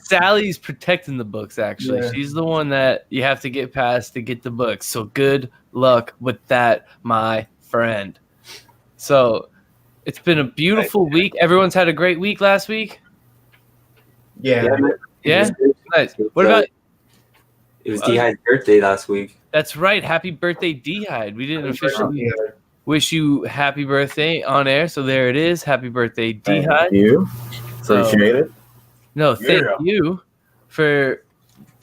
Sally's protecting the books, actually. Yeah. She's the one that you have to get past to get the books. So good luck with that, my friend. So it's been a beautiful week. Everyone's had a great week last week? Yeah. Yeah? Nice. What about... It was D-Hide's birthday last week. That's right. Happy birthday, D-Hide. We didn't officially wish you happy birthday on air, so there it is. Happy birthday, D-Hide. Thank you. Appreciate it. No, thank you for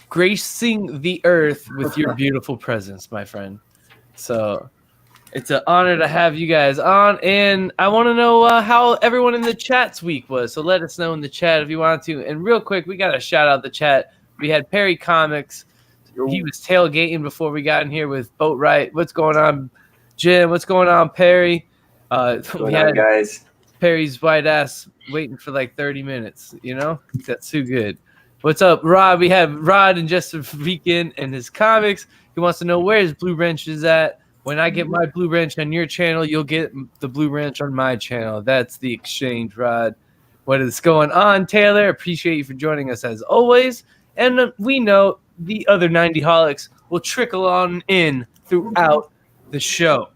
gracing the earth with your beautiful presence, my friend. So it's an honor to have you guys on, and I want to know how everyone in the chat's week was. So let us know in the chat if you want to. And real quick, we got to shout out the chat. We had Perry Comics. He was tailgating before we got in here with Boat Right. What's going on, Jim? What's going on, Perry? We had guys. Perry's white ass waiting for like 30 minutes, you know? That's too good. What's up, Rod? We have Rod and Justin Freakin and his comics. He wants to know where his Blue Wrench is at. When I get my Blue Wrench on your channel, you'll get the Blue Wrench on my channel. That's the exchange, Rod. What is going on, Taylor? Appreciate you for joining us as always. And we know the other 90holics will trickle on in throughout the show.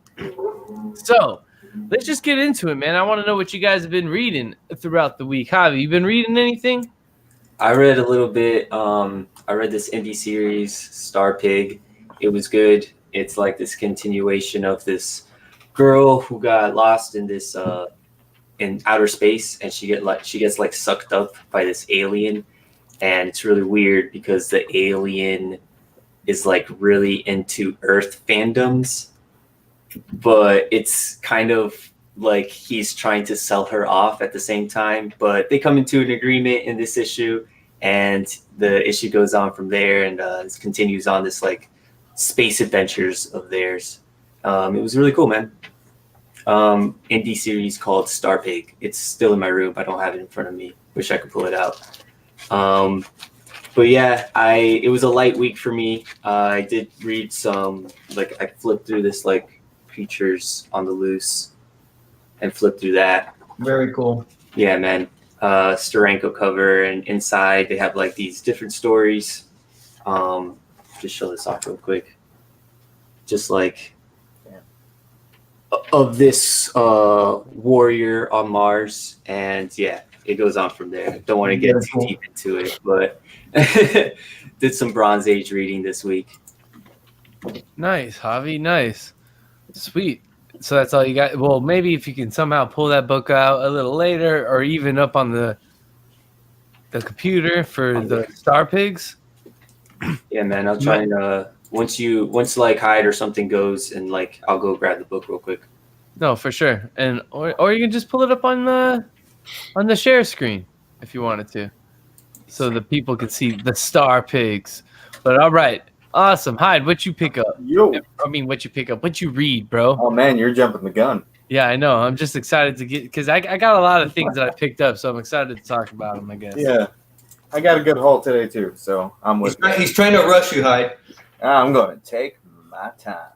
So let's just get into it, man. I want to know what you guys have been reading throughout the week. Javi, you been reading anything? I read a little bit. I read this indie series, Star Pig. It was good. It's like this continuation of this girl who got lost in this in outer space, and she gets like sucked up by this alien, and it's really weird because the alien is like really into Earth fandoms, but it's kind of like he's trying to sell her off at the same time. But they come into an agreement in this issue, and the issue goes on from there, and it continues on this like space adventures of theirs. It was really cool, man. Indie series called Star Pig. It's still in my room. I don't have it in front of me. Wish I could pull it out. But yeah, it was a light week for me. I did read some, like I flipped through this like Creatures on the Loose and flipped through that. Very cool. Yeah, man. Steranko cover, and inside they have like these different stories. Just show this off real quick. Just like of this warrior on Mars, and yeah, it goes on from there. Don't want to get too deep into it, but did some Bronze Age reading this week. Nice, Javi. Nice. Sweet. So that's all you got. Well, maybe if you can somehow pull that book out a little later, or even up on the computer for the Star Pigs. Yeah, man. I'll try and once like Hyde or something goes, and like I'll go grab the book real quick. No, for sure. And or you can just pull it up on the share screen if you wanted to, so the people can see the Star Pigs. But all right, awesome. Hyde, what you pick up? What you pick up? What you read, bro? Oh man, you're jumping the gun. Yeah, I know. I'm just excited to get, because I got a lot of things that I picked up, so I'm excited to talk about them, I guess. Yeah. I got a good haul today, too, so I'm with you. He's trying to rush you, Hyde. I'm going to take my time.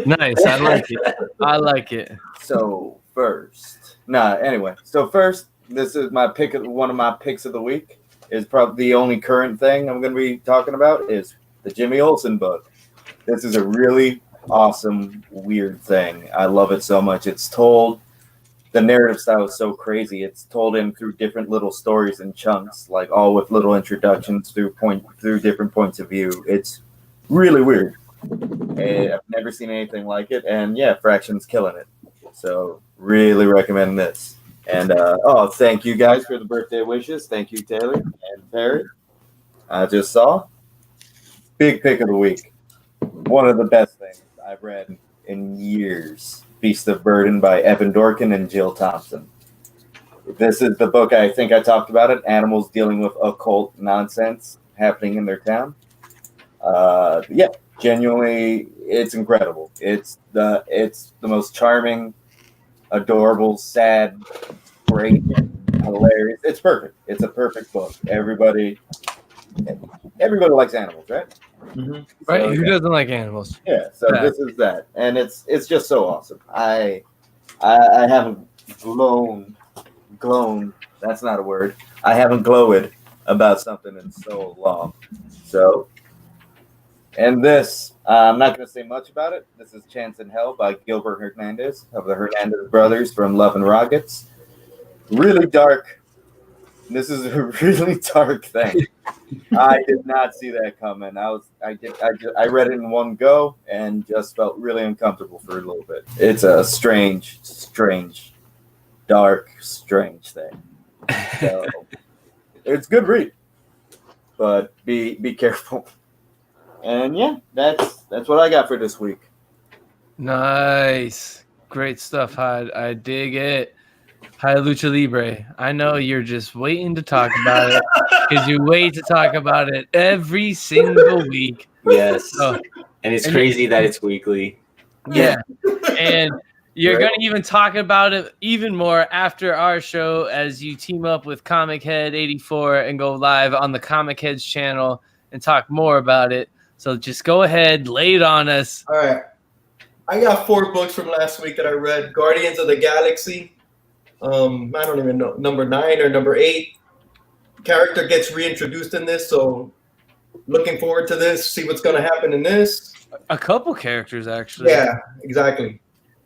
Nice. I like it. I like it. So, first, this is my pick. One of my picks of the week is probably the only current thing I'm going to be talking about is the Jimmy Olsen book. This is a really awesome, weird thing. I love it so much. It's told... The narrative style is so crazy. It's told in through different little stories and chunks, like all with little introductions through different points of view. It's really weird. I've never seen anything like it, and yeah, Fraction's killing it. So really recommend this. And thank you guys for the birthday wishes. Thank you, Taylor and Perry. I just saw big pick of the week. One of the best things I've read in years. Beast of Burden by Evan Dorkin and Jill Thompson. This is the book, I think I talked about it, animals dealing with occult nonsense happening in their town. Genuinely, it's incredible. It's the most charming, adorable, sad, great, hilarious. It's perfect. It's a perfect book. Everybody likes animals, right? Mm-hmm. Right? So, who doesn't like animals? Yeah. So this is that, and it's just so awesome. I haven't glown. That's not a word. I haven't glowed about something in so long. So, and this, I'm not going to say much about it. This is Chance in Hell by Gilbert Hernandez of the Hernandez brothers from Love and Rockets. Really dark. This is a really dark thing. I did not see that coming. I read it in one go and just felt really uncomfortable for a little bit. It's a strange, dark, strange thing. So, it's a good read, but be careful. And yeah, that's what I got for this week. Nice. Great stuff, Hyde. I dig it. Hi, Lucha Libre. I know you're just waiting to talk about it because you wait to talk about it every single week. Yes. Oh, and it's crazy that it's weekly. Yeah. And you're going to even talk about it even more after our show as you team up with Comic Head 84 and go live on the Comic Heads channel and talk more about it. So just go ahead, lay it on us. All right. I got 4 books from last week that I read. Guardians of the Galaxy. I don't even know, number 9 or number 8. Character gets reintroduced in this, so looking forward to this. See what's going to happen in this. A couple characters, actually. Yeah, exactly.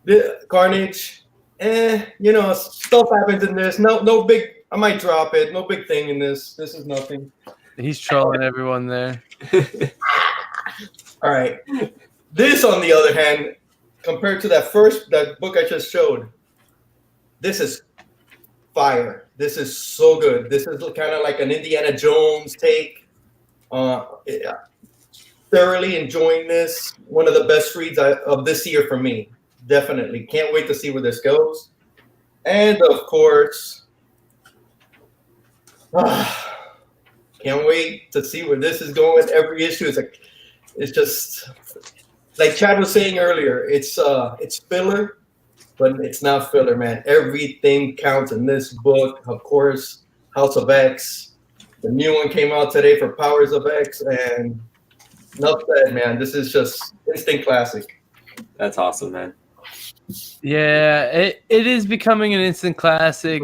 The Carnage. Stuff happens in this. No big. I might drop it. No big thing in this. This is nothing. He's trolling everyone there. All right. This, on the other hand, compared to that book I just showed, this is fire. This is so good. This is kind of like an Indiana Jones take. Thoroughly enjoying this. One of the best reads of this year for me. Definitely. Can't wait to see where this goes. And, of course, can't wait to see where this is going. Every issue it's just like Chad was saying earlier. It's filler, but it's not filler, man. Everything counts in this book. Of course, House of X. The new one came out today for Powers of X, and enough said, man. This is just instant classic. That's awesome, man. Yeah, it is becoming an instant classic.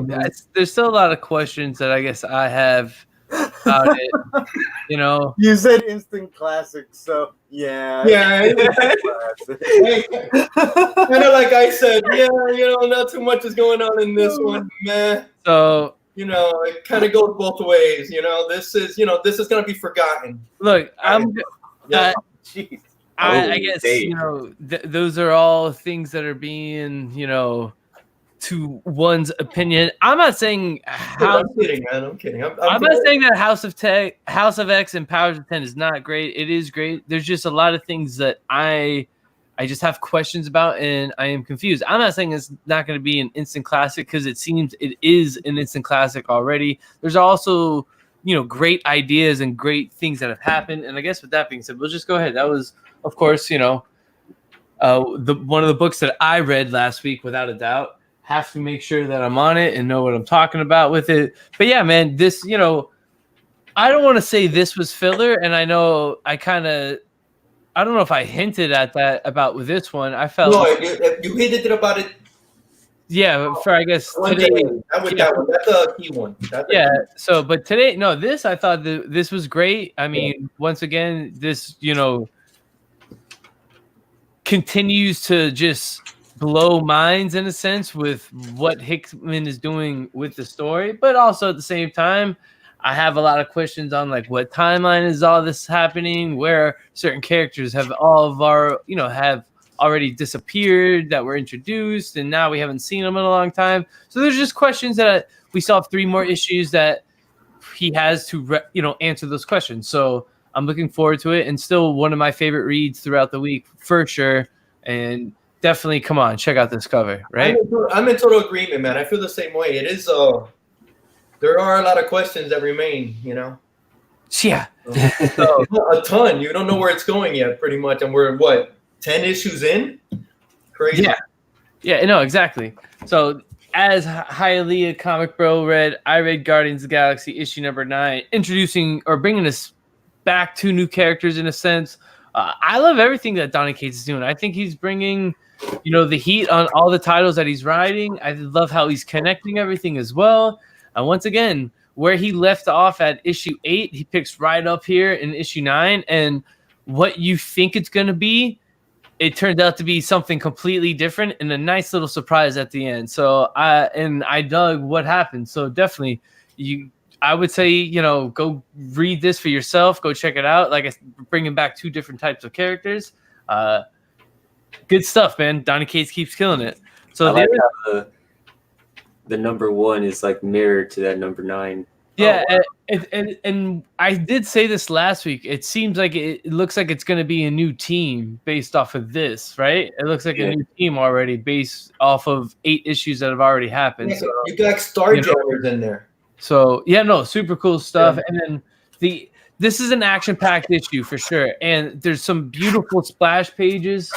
There's still a lot of questions that I guess I have about it. You said instant classic, so yeah. Kind of like I said, not too much is going on in this one, man. So it kind of goes both ways. This is going to be forgotten. Look, Jeez. I guess those are all things that are being to one's opinion. I'm not saying I'm kidding, man. I'm kidding. I'm not saying that House of X and Powers of 10 is not great. It is great. There's just a lot of things that I just have questions about, and I am confused. I'm not saying it's not going to be an instant classic because it seems it is an instant classic already. There's also great ideas and great things that have happened. And I guess with that being said, we'll just go ahead. That was, of course, one of the books that I read last week, without a doubt. Have to make sure that I'm on it and know what I'm talking about with it. But yeah, man, this, I don't want to say this was filler. And I know I don't know if I hinted at that about with this one. I felt you hinted about it. Yeah, for I guess today. That one. That's a key one. So, but today, no, I thought this was great. I mean, once again, this, continues to just blow minds in a sense with what Hickman is doing with the story, but also at the same time, I have a lot of questions on like what timeline is all this happening, where certain characters have have already disappeared that were introduced, and now we haven't seen them in a long time. So there's just questions that we still have 3 more issues that he has to answer those questions. So I'm looking forward to it, and still one of my favorite reads throughout the week for sure. And definitely, come on, check out this cover, right? I'm in total agreement, man. I feel the same way. It is. There are a lot of questions that remain. Yeah. So, a ton. You don't know where it's going yet, pretty much, and we're 10 issues in? Crazy. Yeah. No, exactly. So as Hialeah Comic Bro read, I read Guardians of the Galaxy issue number 9, introducing or bringing us back 2 new characters in a sense. I love everything that Donny Cates is doing. I think he's bringing, the heat on all the titles that he's writing. I love how he's connecting everything as well. And once again, where he left off at issue 8, he picks right up here in issue 9, and what you think it's going to be, it turned out to be something completely different and a nice little surprise at the end. So I dug what happened. So definitely I would say, go read this for yourself. Go check it out. Like, bringing back 2 different types of characters. Good stuff, man. Donny Cates keeps killing it. So I like how the number 1 is like mirrored to that number 9. Yeah, oh, wow. and I did say this last week. It seems like it looks like it's going to be a new team based off of this, right? It looks like a new team already based off of 8 issues that have already happened. Yeah, so, you got Starjammers in there. So super cool stuff. Yeah. And then this is an action-packed issue for sure, and there's some beautiful splash pages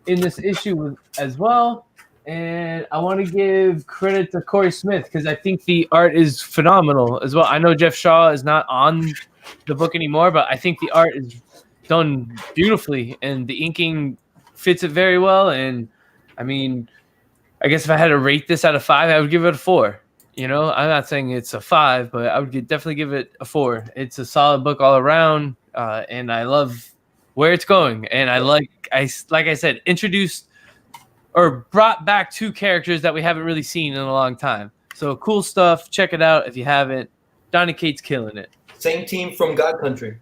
in this issue as well. And I want to give credit to Corey Smith because I think the art is phenomenal as well. I know Jeff Shaw is not on the book anymore, but I think the art is done beautifully and the inking fits it very well. And I mean, I guess if I had to rate this out of 5, I would give it a 4. I'm not saying it's a 5, but I would definitely give it a 4. It's a solid book all around, and I love where it's going. And like I said, introduced or brought back 2 characters that we haven't really seen in a long time. So cool stuff. Check it out if you haven't. Donny Cates killing it. Same team from God Country.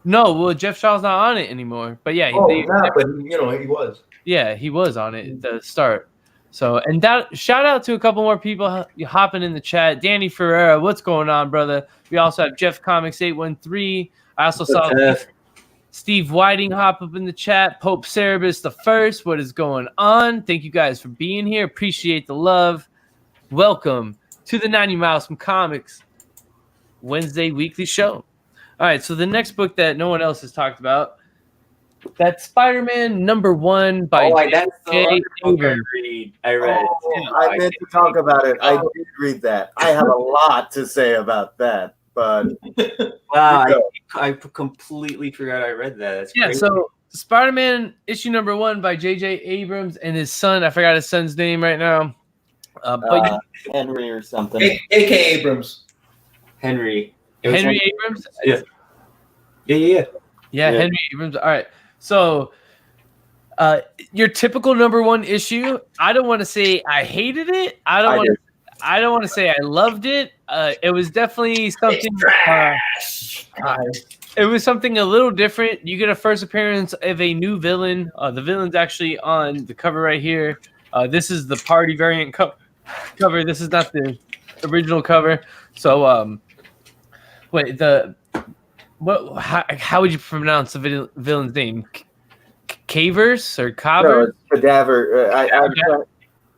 No, well, Jeff Shaw's not on it anymore. But yeah, but he was. Yeah, he was on it at the start. So, and that shout out to a couple more people hopping in the chat. Danny Ferreira, what's going on, brother? We also have Jeff Comics 813. I also saw Steve Whiting hop up in the chat. Pope Cerebus the First, what is going on? Thank you guys for being here. Appreciate the love. Welcome to the 90 Miles from Comics Wednesday weekly show. All right, so the next book that no one else has talked about, that's Spider-Man #1 by J.J. Abrams. I read it. I meant to talk about it. I did read that. I have a lot to say about that. But wow, I completely forgot I read that. That's crazy. So Spider-Man issue #1 by J.J. Abrams and his son. I forgot his son's name right now. But Henry or something. A.K. Abrams. Henry. Henry Abrams? Yeah. Yeah, Henry Abrams. All right. So your typical #1 issue, I don't want to say I hated it. I don't want to say I loved it. It was definitely something. It was something a little different. You get a first appearance of a new villain. The villain's actually on the cover right here. This is the party variant cover. This is not the original cover. So, wait. How would you pronounce the villain's name? Cavers or Cavers? No, Cadaver.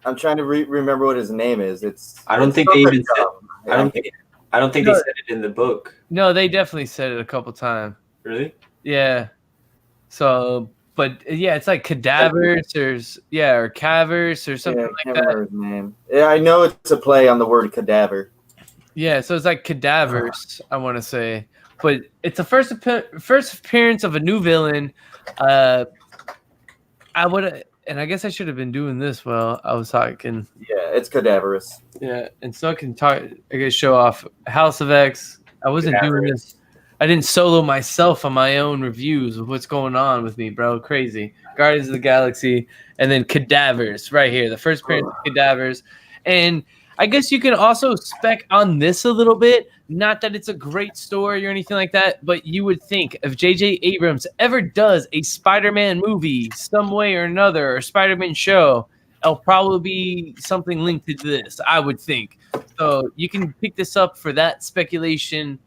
I'm trying to remember what his name is. I don't think they even said. I don't think they said it in the book. No, they definitely said it a couple times. Really? Yeah. So, but yeah, it's like Cadavers or Cavers or something like that. His name. Yeah, I know it's a play on the word cadaver. Yeah, so it's like Cadavers, I want to say. But it's the first appearance of a new villain. And I guess I should have been doing this while I was talking. Yeah, it's cadaverous. Yeah, and so I can show off House of X. I wasn't doing this. I didn't solo myself on my own reviews of what's going on with me, bro. Crazy. Guardians of the Galaxy, and then Cadavers right here. The first appearance of Cadavers. And I guess you can also spec on this a little bit. Not that it's a great story or anything like that, but you would think if J.J. Abrams ever does a Spider-Man movie some way or another, or Spider-Man show, it'll probably be something linked to this, I would think. So you can pick this up for that speculation,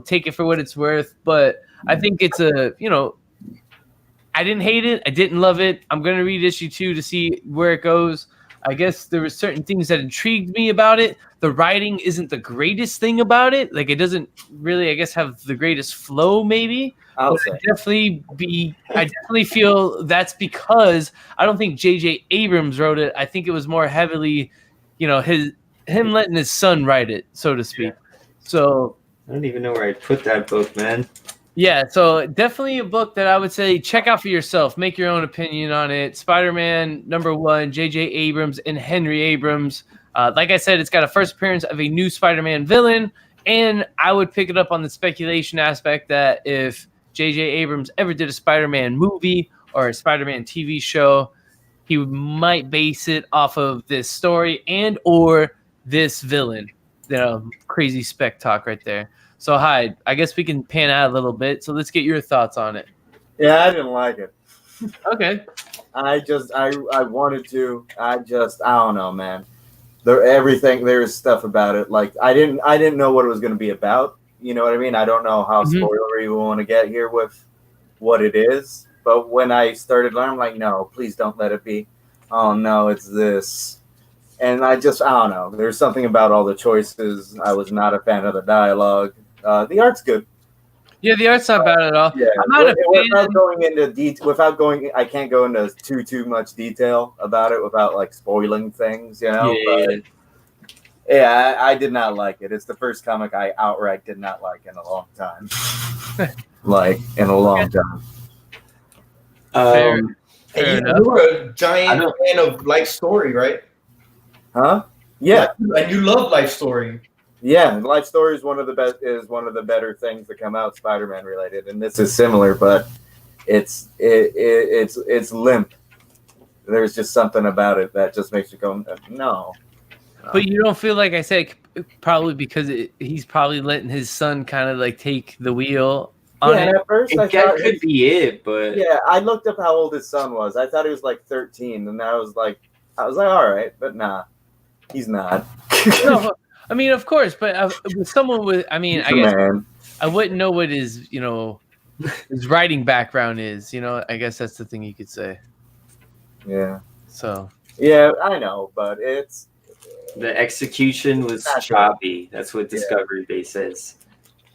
take it for what it's worth. But I think it's I didn't hate it. I didn't love it. I'm going to read issue 2 to see where it goes. I guess there were certain things that intrigued me about it. The writing isn't the greatest thing about it. Like, it doesn't really, I guess, have the greatest flow, maybe. I definitely feel that's because I don't think J.J. Abrams wrote it. I think it was more heavily, him letting his son write it, so to speak. So I don't even know where I'd put that book, man. Yeah, so definitely a book that I would say check out for yourself. Make your own opinion on it. Spider-Man #1, J.J. Abrams and Henry Abrams. Like I said, it's got a first appearance of a new Spider-Man villain, and I would pick it up on the speculation aspect that if J.J. Abrams ever did a Spider-Man movie or a Spider-Man TV show, he might base it off of this story and or this villain. Crazy Spec talk right there. So, Hyde, I guess we can pan out a little bit. So let's get your thoughts on it. Yeah, I didn't like it. Okay. I wanted to. I don't know, man. There's stuff about it. Like I didn't know what it was going to be about. You know what I mean? I don't know how spoilery we want to get here with what it is. But when I started learning, I'm like, no, please don't let it be. Oh no, it's this. And I don't know. There's something about all the choices. I was not a fan of the dialogue. The art's good. Yeah, the art's not bad at all. Yeah, I'm not a fan. I can't go into too much detail about it without like spoiling things, you know. Yeah, I did not like it. It's the first comic I outright did not like in a long time. Fair And enough. you were a giant fan of Life Story, right? Huh? Yeah. And you love Life Story. Yeah, Life Story is one of the better things that come out Spider-Man related, and this is similar, but it's limp. There's just something about it that just makes you go, no. But you don't feel like I said probably because he's probably letting his son kind of like take the wheel on it. At first That could be it, but I looked up how old his son was. I thought he was like 13, and I was like, all right, but nah, he's not. No, I mean, of course, but with someone with, I mean, I guess I wouldn't know what his writing background is. I guess that's the thing you could say. Yeah. So. Yeah, I know, but it's. The execution was choppy. That's what Discovery Base says.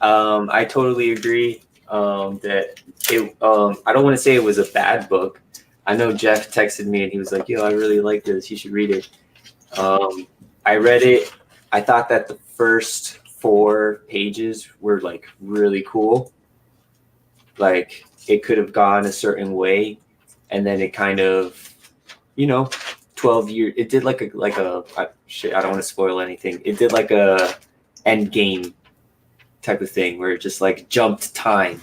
I totally agree that it. I don't want to say it was a bad book. I know Jeff texted me and he was like, "Yo, I really like this. You should read it." I read it. I thought that the first 4 pages were like really cool. Like it could have gone a certain way, and then it kind of, 12 years. It did like a shit. I don't want to spoil anything. It did like a end game type of thing where it just like jumped time.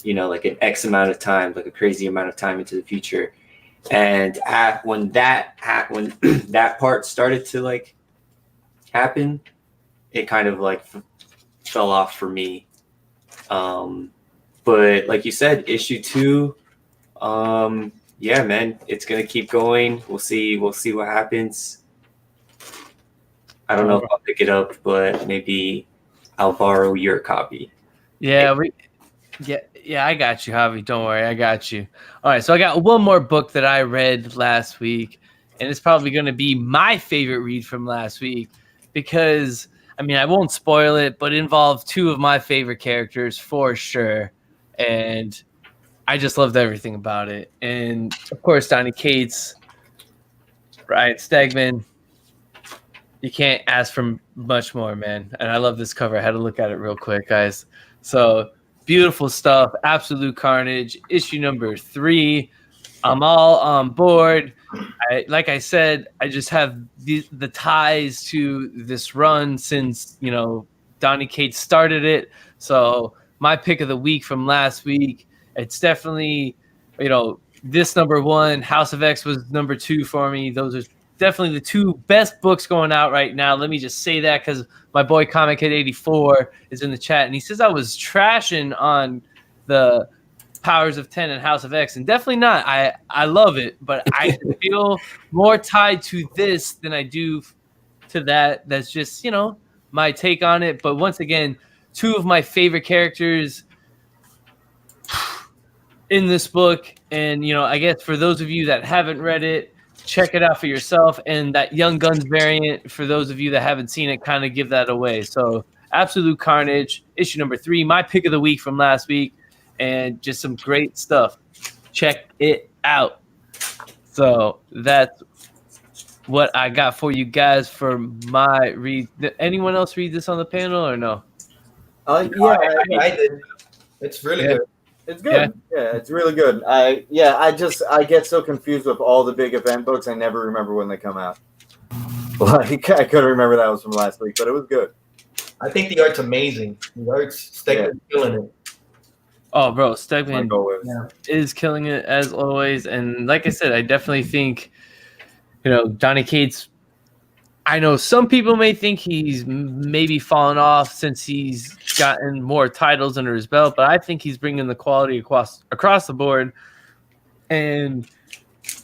Like an X amount of time, like a crazy amount of time into the future. And when that part started to like happen, it kind of like fell off for me. But like you said, issue 2, yeah, man, it's gonna keep going. We'll see what happens. I don't know if I'll pick it up, but maybe I'll borrow your copy. Yeah, I got you, Javi. Don't worry, I got you. All right, so I got one more book that I read last week, and it's probably going to be my favorite read from last week because, I mean, I won't spoil it, but it involved 2 of my favorite characters for sure, and I just loved everything about it. And, of course, Donny Cates, Ryan Stegman. You can't ask for much more, man. And I love this cover. I had to look at it real quick, guys. So beautiful stuff. Absolute Carnage. Issue number 3. I'm all on board. Like I said, I just have the ties to this run since, Donny Cates started it. So my pick of the week from last week, it's definitely, this number 1. House of X was number 2 for me. Those are definitely the 2 best books going out right now. Let me just say that because my boy Comic Head 84 is in the chat, and he says I was trashing on the Powers of 10 and House of X, and definitely not. I love it, but I feel more tied to this than I do to that. That's just, my take on it. But once again, 2 of my favorite characters in this book, and, I guess for those of you that haven't read it, check it out for yourself, and that Young Guns variant, for those of you that haven't seen it, kind of give that away. So Absolute Carnage, issue number 3, my pick of the week from last week, and just some great stuff. Check it out. So that's what I got for you guys for my read. Did anyone else read this on the panel or no? I did. It's really good. It's good. Yeah, it's really good. I get so confused with all the big event books. I never remember when they come out. Like I couldn't remember that was from last week, but it was good. I think the art's amazing. The art's killing it. Oh, bro, My Stegman goal is. Yeah. is killing it as always. And like I said, I definitely think, Donny Cates, I know some people may think he's maybe fallen off since he's gotten more titles under his belt, but I think he's bringing the quality across the board. And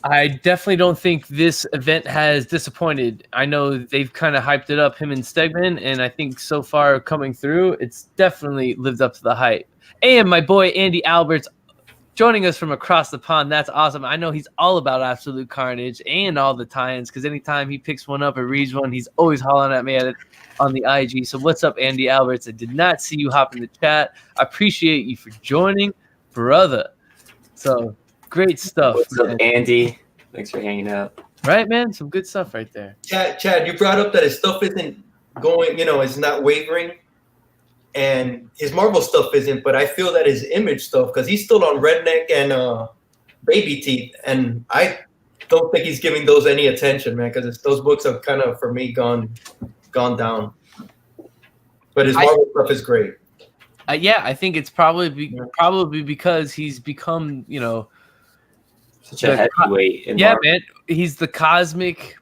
I definitely don't think this event has disappointed. I know they've kind of hyped it up, him and Stegman, and I think so far coming through, it's definitely lived up to the hype. And my boy Andy Alberts joining us from across the pond. That's awesome. I know he's all about Absolute Carnage and all the tie-ins, because anytime he picks one up or reads one, he's always hollering at me on the IG. So what's up, Andy Alberts? I did not see you hop in the chat. I appreciate you for joining, brother. So great stuff. What's up, Andy? Thanks for hanging out. Right, man? Some good stuff right there. Chad, you brought up that his stuff isn't going, it's not wavering. And his Marvel stuff isn't, but I feel that his Image stuff, because he's still on Redneck and Baby Teeth, and I don't think he's giving those any attention, man, because those books have kind of, for me, gone down. But his Marvel stuff is great. Yeah, I think it's probably because he's become, such a heavyweight. Man, he's the cosmic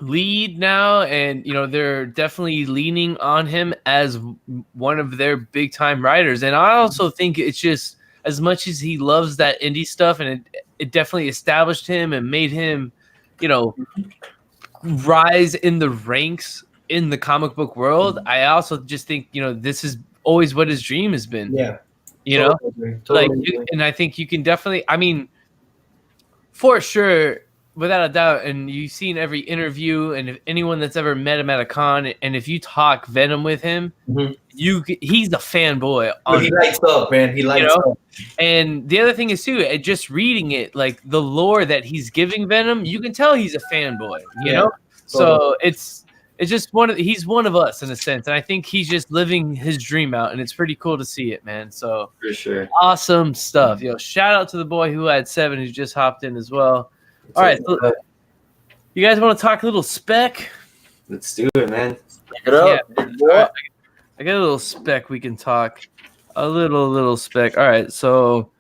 lead now, and they're definitely leaning on him as one of their big time writers. And I also think it's just, as much as he loves that indie stuff, and it definitely established him and made him rise in the ranks in the comic book world, I also just think this is always what his dream has been. Totally. And I think you can definitely, I mean, for sure, without a doubt, and you've seen every interview, and if anyone that's ever met him at a con, and if you talk Venom with him, he's the fanboy. He lights up, man. He lights up. And the other thing is too, just reading it, like the lore that he's giving Venom, you can tell he's a fanboy. You know, so it's just he's one of us in a sense, and I think he's just living his dream out, and it's pretty cool to see it, man. So for sure, awesome stuff. Shout out to the boy who had 7 who just hopped in as well. All right, so you guys want to talk a little Spec? Let's do it, man. Pick it up. Yeah. All right. I got a little Spec we can talk. A little Spec. All right, so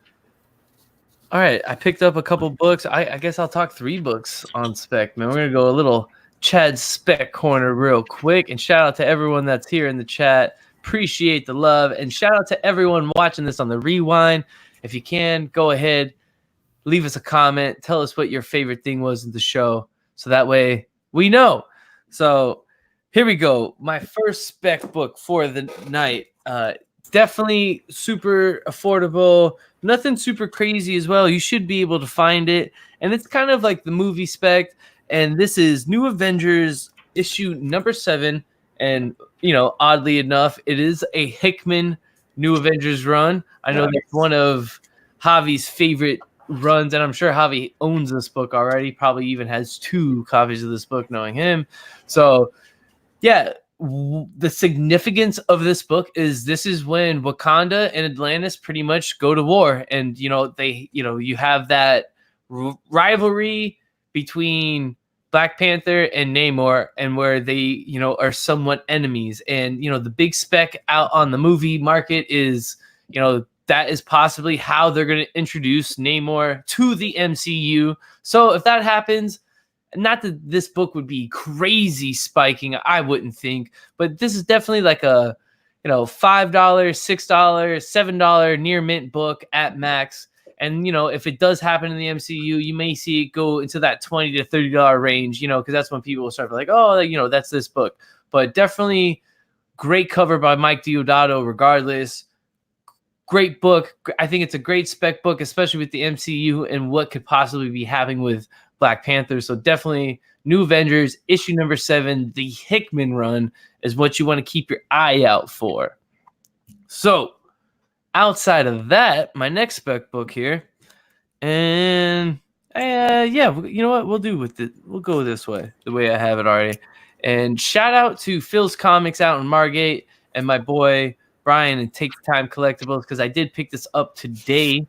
I picked up a couple books. I guess I'll talk 3 books on Spec, man. We're going to go a little Chad Spec corner real quick, and shout out to everyone that's here in the chat. Appreciate the love, and shout out to everyone watching this on the rewind. If you can, go ahead, leave us a comment. Tell us what your favorite thing was in the show, so that way we know. So here we go. My first Spec book for the night. Definitely super affordable. Nothing super crazy as well. You should be able to find it. And it's kind of like the movie Spec. And this is New Avengers issue number 7. And, oddly enough, it is a Hickman New Avengers run. I know that's one of Javi's favorite runs, and I'm sure Javi owns this book already. Probably even has 2 copies of this book, knowing him. So, yeah, the significance of this book is this is when Wakanda and Atlantis pretty much go to war, and you have that rivalry between Black Panther and Namor, and where they are somewhat enemies. And the big Spec out on the movie market is that is possibly how they're going to introduce Namor to the MCU. So if that happens, not that this book would be crazy spiking, I wouldn't think, but this is definitely like a $5, $6, $7 near mint book at max. And if it does happen in the MCU, you may see it go into that $20 to $30 range, because that's when people will start like, oh, that's this book. But definitely great cover by Mike Deodato regardless. Great book. I think it's a great Spec book, especially with the MCU and what could possibly be happening with Black Panther. So definitely New Avengers issue number 7, the Hickman run, is what you want to keep your eye out for. So outside of that, my next Spec book here, and you know what we'll do with it. We'll go this way, the way I have it already. And shout out to Phil's Comics out in Margate and my boy Brian and Take the Time Collectibles, because I did pick this up today,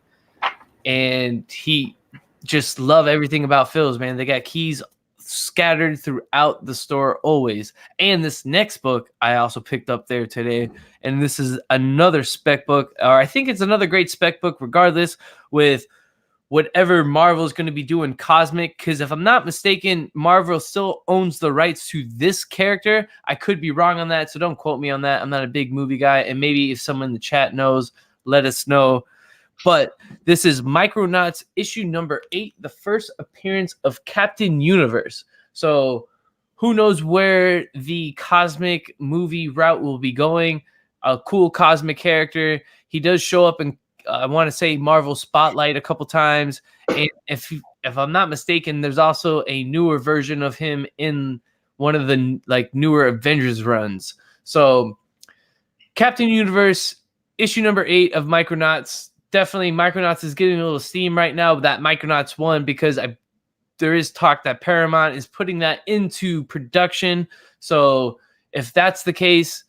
and he just love everything about Phil's, man. They got keys scattered throughout the store always. And this next book I also picked up there today, and this is another Spec book, or I think it's another great Spec book regardless, with whatever Marvel is going to be doing cosmic, because if I'm not mistaken, Marvel still owns the rights to this character. I could be wrong on that, so don't quote me on that. I'm not a big movie guy, and maybe if someone in the chat knows, let us know. But this is Micronauts issue number 8, the first appearance of Captain Universe. So who knows where the cosmic movie route will be going. A cool cosmic character. He does show up in, I want to say, Marvel Spotlight a couple times. And if I'm not mistaken, there's also a newer version of him in one of the newer Avengers runs. So Captain Universe, issue number 8 of Micronauts. Definitely Micronauts is getting a little steam right now with that Micronauts 1, because there is talk that Paramount is putting that into production. So if that's the case,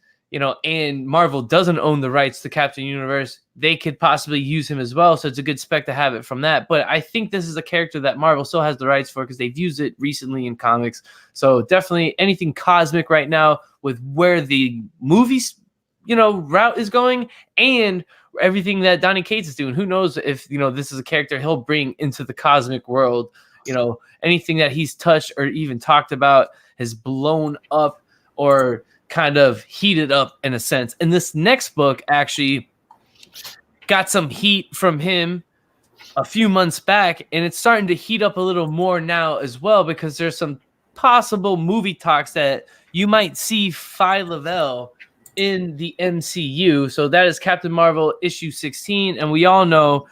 and Marvel doesn't own the rights to Captain Universe, they could possibly use him as well. So it's a good spec to have it from that. But I think this is a character that Marvel still has the rights for, because they've used it recently in comics. So definitely anything cosmic right now with where the movies, route is going, and everything that Donny Cates is doing. Who knows if, this is a character he'll bring into the cosmic world. Anything that he's touched or even talked about has blown up or kind of heated up in a sense. And this next book actually got some heat from him a few months back, and it's starting to heat up a little more now as well, because there's some possible movie talks that you might see Phi Lavelle in the MCU. So that is Captain Marvel issue 16, and we all know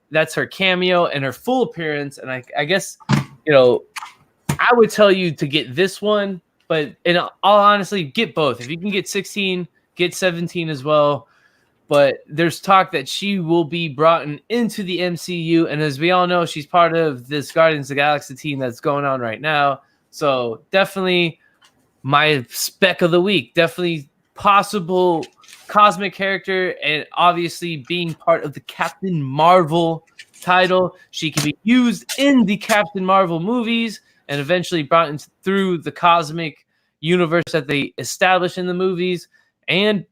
that's her cameo and her full appearance. And I guess I would tell you to get this one, but in all honesty, get both. If you can get 16, get 17 as well. But there's talk that she will be brought into the MCU, and as we all know, she's part of this Guardians of the Galaxy team that's going on right now. So definitely my spec of the week. Definitely possible cosmic character, and obviously being part of the Captain Marvel title. She can be used in the Captain Marvel movies and eventually brought through the cosmic universe that they establish in the movies. And,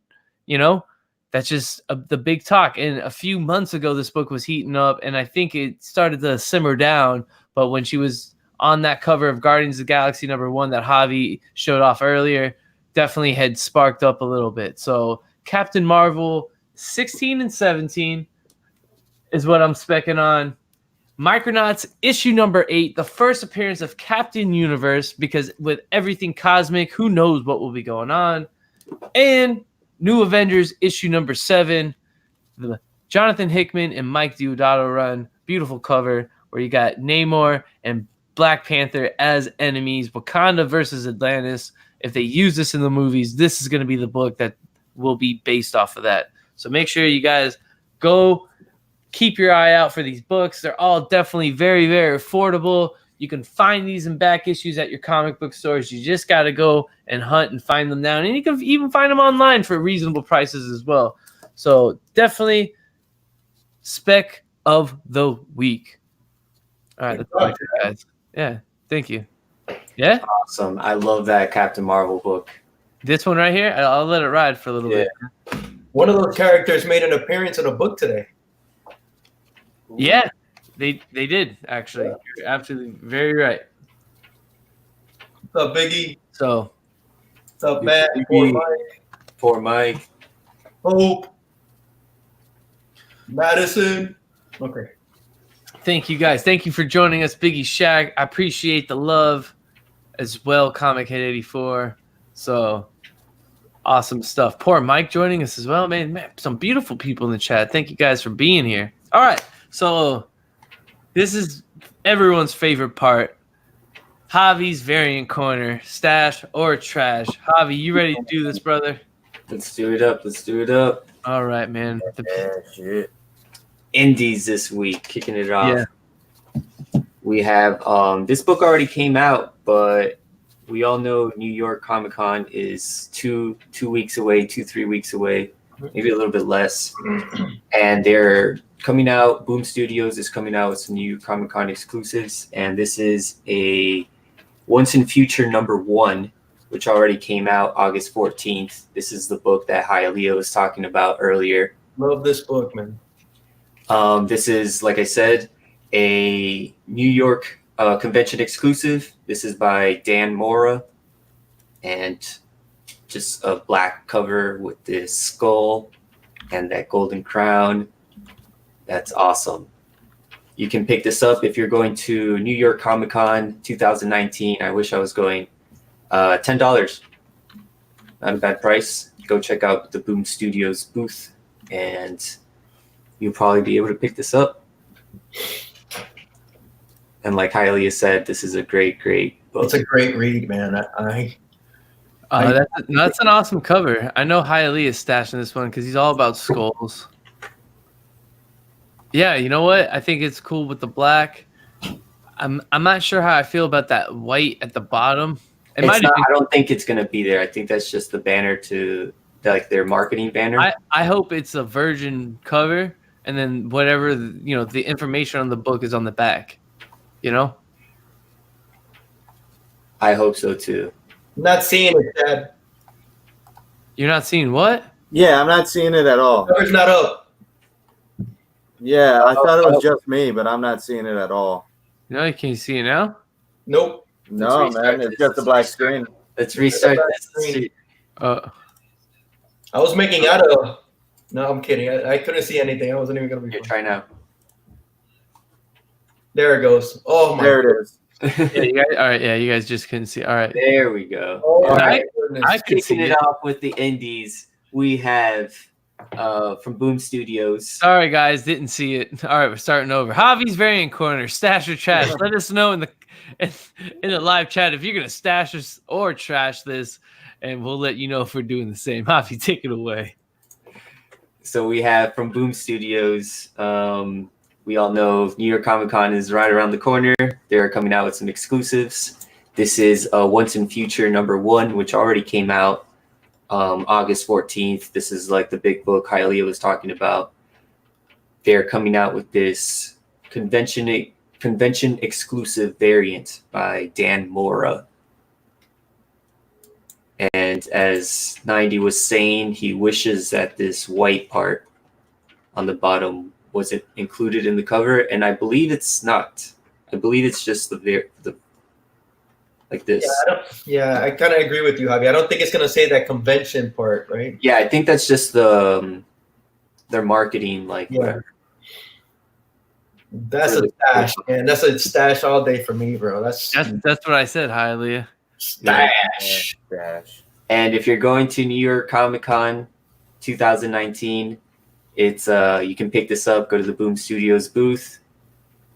that's just the big talk. And a few months ago, this book was heating up, and I think it started to simmer down. But when she was on that cover of Guardians of the Galaxy #1 that Javi showed off earlier, definitely had sparked up a little bit. So Captain Marvel 16 and 17 is what I'm specking on. Micronauts issue number 8, the first appearance of Captain Universe, because with everything cosmic, who knows what will be going on. And New Avengers issue number 7, the Jonathan Hickman and Mike Deodato run. Beautiful cover where you got Namor and Black Panther as enemies, Wakanda versus Atlantis. If they use this in the movies, this is going to be the book that will be based off of that. So make sure you guys go keep your eye out for these books. They're all definitely very, very affordable. You can find these in back issues at your comic book stores. You just got to go and hunt and find them down. And you can even find them online for reasonable prices as well. So definitely spec of the week. All right, that's all I got, guys. Yeah, thank you. Yeah? Awesome. I love that Captain Marvel book. This one right here, I'll let it ride for a little bit. One of those characters made an appearance in a book today. Yeah, they did, actually. Yeah. You're absolutely very right. What's up, Biggie? So, what's up, Matt? Poor Mike. Hope. Madison. Okay. Thank you, guys. Thank you for joining us, Biggie Shaq. I appreciate the love as well, Comic Head 84. So, awesome stuff. Poor Mike joining us as well, man. Some beautiful people in the chat. Thank you guys for being here. All right. So this is everyone's favorite part. Javi's variant corner, stash or trash. Javi, you ready to do this, brother? Let's do it up. Let's do it up. All right, man. Shit. Indies this week, kicking it off. Yeah. We have this book already came out, but we all know New York Comic Con is 2 weeks away, 3 weeks away, maybe a little bit less. And they're coming out. Boom Studios is coming out with some new Comic Con exclusives, and this is a Once in Future #1, which already came out August 14th. This is the book that Hialeah was talking about earlier. Love this book, man. This is, like I said, a New York convention exclusive. This is by Dan Mora, and just a black cover with this skull and that golden crown. That's awesome. You can pick this up if you're going to New York Comic Con 2019. I wish I was going. $10. Not a bad price. Go check out the Boom Studios booth, and you'll probably be able to pick this up. And like Hialeah said, this is a great book. It's a great read, man. That's an awesome cover. I know Hialeah is stashing this one because he's all about skulls. Yeah, you know what? I think it's cool with the black. I'm not sure how I feel about that white at the bottom. I don't think it's going to be there. I think that's just the banner to like their marketing banner. I hope it's a virgin cover, and then whatever the information on the book is on the back. I hope so too. I'm not seeing it, Dad. You're not seeing what? Yeah, I'm not seeing it at all. Cover's not up. Yeah, I thought it was just me, but I'm not seeing it at all. No, can you see it now? Nope. No, man, it's just a black screen. Let's restart this. I was making out of. No, I'm kidding. I couldn't see anything. I wasn't even gonna be. Here, try now. There it goes. Oh my. There it is. Yeah, you guys, all right, yeah, you guys just couldn't see. All right, there we go. Oh all right, I can kicking it off with the indies. We have from Boom Studios. Sorry, guys, didn't see it. All right, we're starting over. Javi's Variant Corner, stash or trash. Let us know in the live chat if you're gonna stash us or trash this, and we'll let you know if we're doing the same. Javi, take it away. So we have from Boom Studios. We all know New York Comic Con is right around the corner. They're coming out with some exclusives. This is Once in Future #1, which already came out August 14th. This is like the big book Hialeah was talking about. They're coming out with this convention exclusive variant by Dan Mora. And as 90 was saying, he wishes that this white part on the bottom wasn't included in the cover, and I believe it's not. I believe it's just the like this. Yeah, I kind of agree with you, Javi. I don't think it's gonna say that convention part, right? Yeah, I think that's just their marketing, like whatever. That's a stash, man. That's a stash all day for me, bro. That's what I said, Hialeah. Stash. And if you're going to New York Comic Con 2019, it's you can pick this up, go to the Boom Studios booth,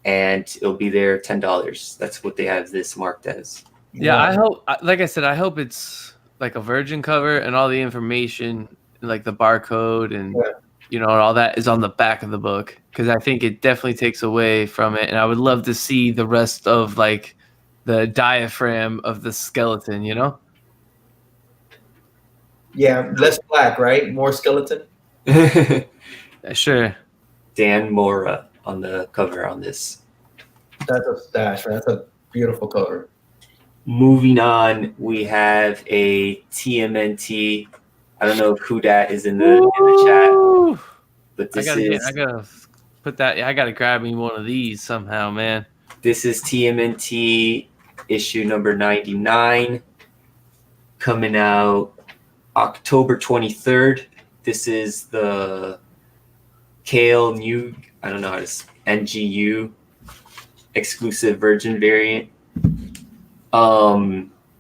and it'll be there $10. That's what they have this marked as. Yeah, I hope, like I said, I hope it's like a virgin cover and all the information, like the barcode and all that is on the back of the book, because I think it definitely takes away from it, and I would love to see the rest of like the diaphragm of the skeleton, Yeah, less black, right? More skeleton. Sure. Dan Mora on the cover on this. That's a stash, man. That's a beautiful cover. Moving on, we have a TMNT. I don't know who that is in the chat, but this I gotta put that. I gotta grab me one of these somehow, man. This is TMNT issue number 99, coming out October 23rd. This is the Kale New, I don't know how to NGU exclusive virgin variant.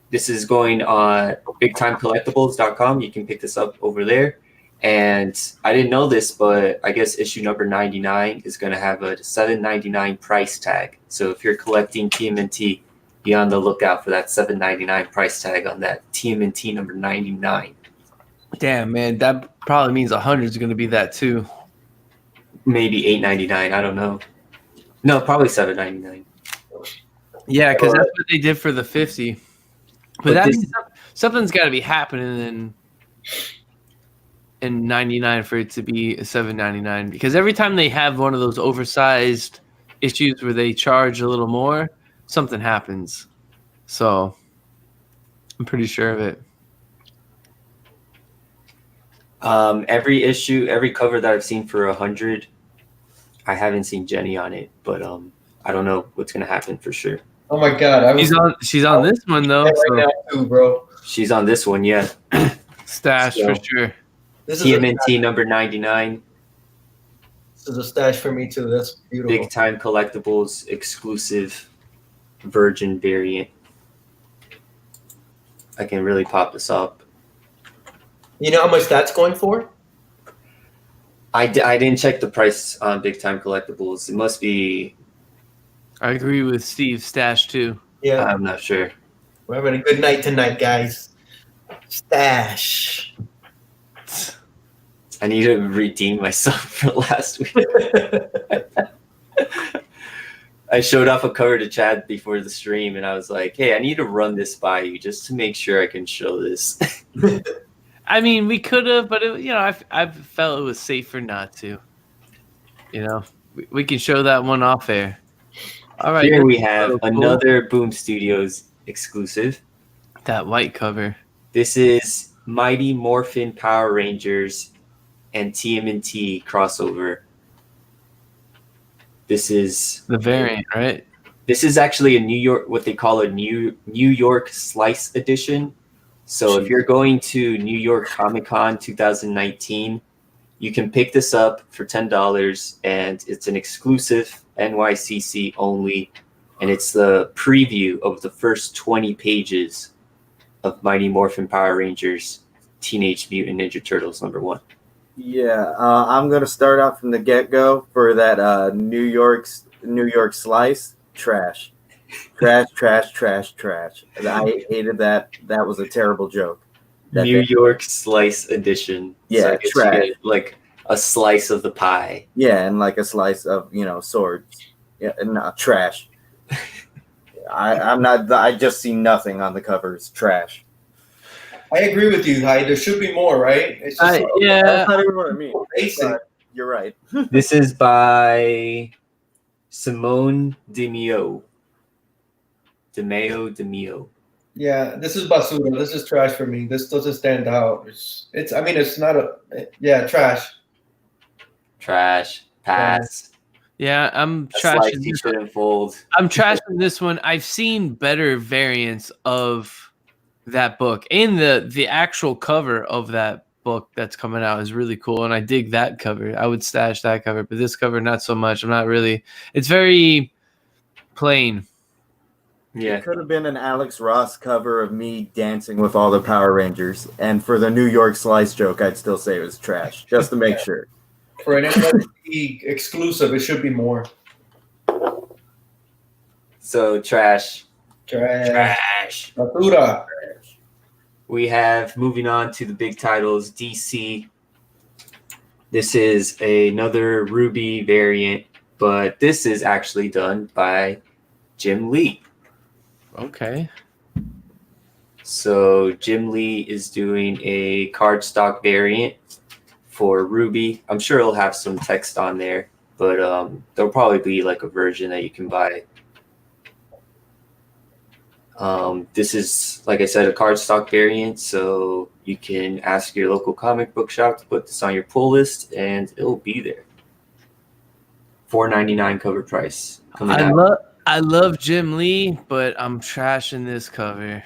This is going on bigtimecollectibles.com. You can pick this up over there. And I didn't know this, but I guess issue number 99 is going to have a $7.99 price tag. So if you're collecting TMNT, be on the lookout for that $7.99 price tag on that TMNT number 99. Damn, man, that probably means 100 is going to be that too. Maybe $8.99. I don't know. No, probably $7.99. Yeah, because that's what they did for the 50. But that means something's got to be happening in 99 for it to be a $7.99. Because every time they have one of those oversized issues where they charge a little more, something happens. So I'm pretty sure of it. Every issue, every cover that I've seen for 100, I haven't seen Jenny on it, but I don't know what's gonna happen for sure. Oh my God, She's on this one though. right So now too, bro. She's on this one, yeah. stash So, for sure. This is a TMNT number 99, stash for me too. That's beautiful. big time collectibles, exclusive virgin variant. I can really pop this up. You know how much that's going for? I didn't check the price on big time collectibles. It must be. I agree with Steve. Stash too. Yeah, I'm not sure. we're having a good night tonight, guys. Stash. I need to redeem myself for last week. I showed off a cover to Chad before the stream, and I was like, "Hey, I need to run this by you just to make sure I can show this." I mean, we could have, but I felt it was safer not to. We can show that one off air. All right. Here we have so cool. another Boom Studios exclusive. That white cover. This is Mighty Morphin Power Rangers and TMNT crossover. This is The variant, right? This is actually a New York, what they call a New York Slice edition. So if you're going to New York Comic Con 2019, you can pick this up for $10, and it's an exclusive NYCC only, and it's the preview of the first 20 pages of Mighty Morphin Power Rangers Teenage Mutant Ninja Turtles #1. Yeah, I'm gonna start out from the get-go for that New York slice. Trash. I hated that. That was a terrible joke. New York Slice edition. Yeah, so I guess trash. you get like a slice of the pie. Yeah, and like a slice of swords. Yeah, no, trash. I'm not. I just see nothing on the covers. Trash. I agree with you, Hyde. There should be more, right? It's just Yeah. That's not even what I mean. basic. But you're right. This is by Simone DeMeo. DeMeo. Yeah, this is basura. This is trash for me. This doesn't stand out. It's. I mean, it's not trash. Trash. Pass. Yeah, I'm A slice trashing you this one. shouldn't fold. I'm trashing this one. I've seen better variants of that book, and the actual cover of that book that's coming out is really cool, and I dig that cover. I would stash that cover, but this cover not so much. I'm not really. It's very plain. Yeah. It could have been an Alex Ross cover of me dancing with all the Power Rangers, and for the New York Slice joke, I'd still say it was trash, just to make sure. For an NFT exclusive, it should be more. So trash. Trash. Basura. We have, moving on to the big titles, DC. This is another Ruby variant, but this is actually done by Jim Lee. Okay. So Jim Lee is doing a cardstock variant for Ruby. I'm sure it'll have some text on there, but there'll probably be like a version that you can buy. This is, like I said, a cardstock variant, so you can ask your local comic book shop to put this on your pull list, and it'll be there. $4.99 cover price. I love Jim Lee, but I'm trashing this cover.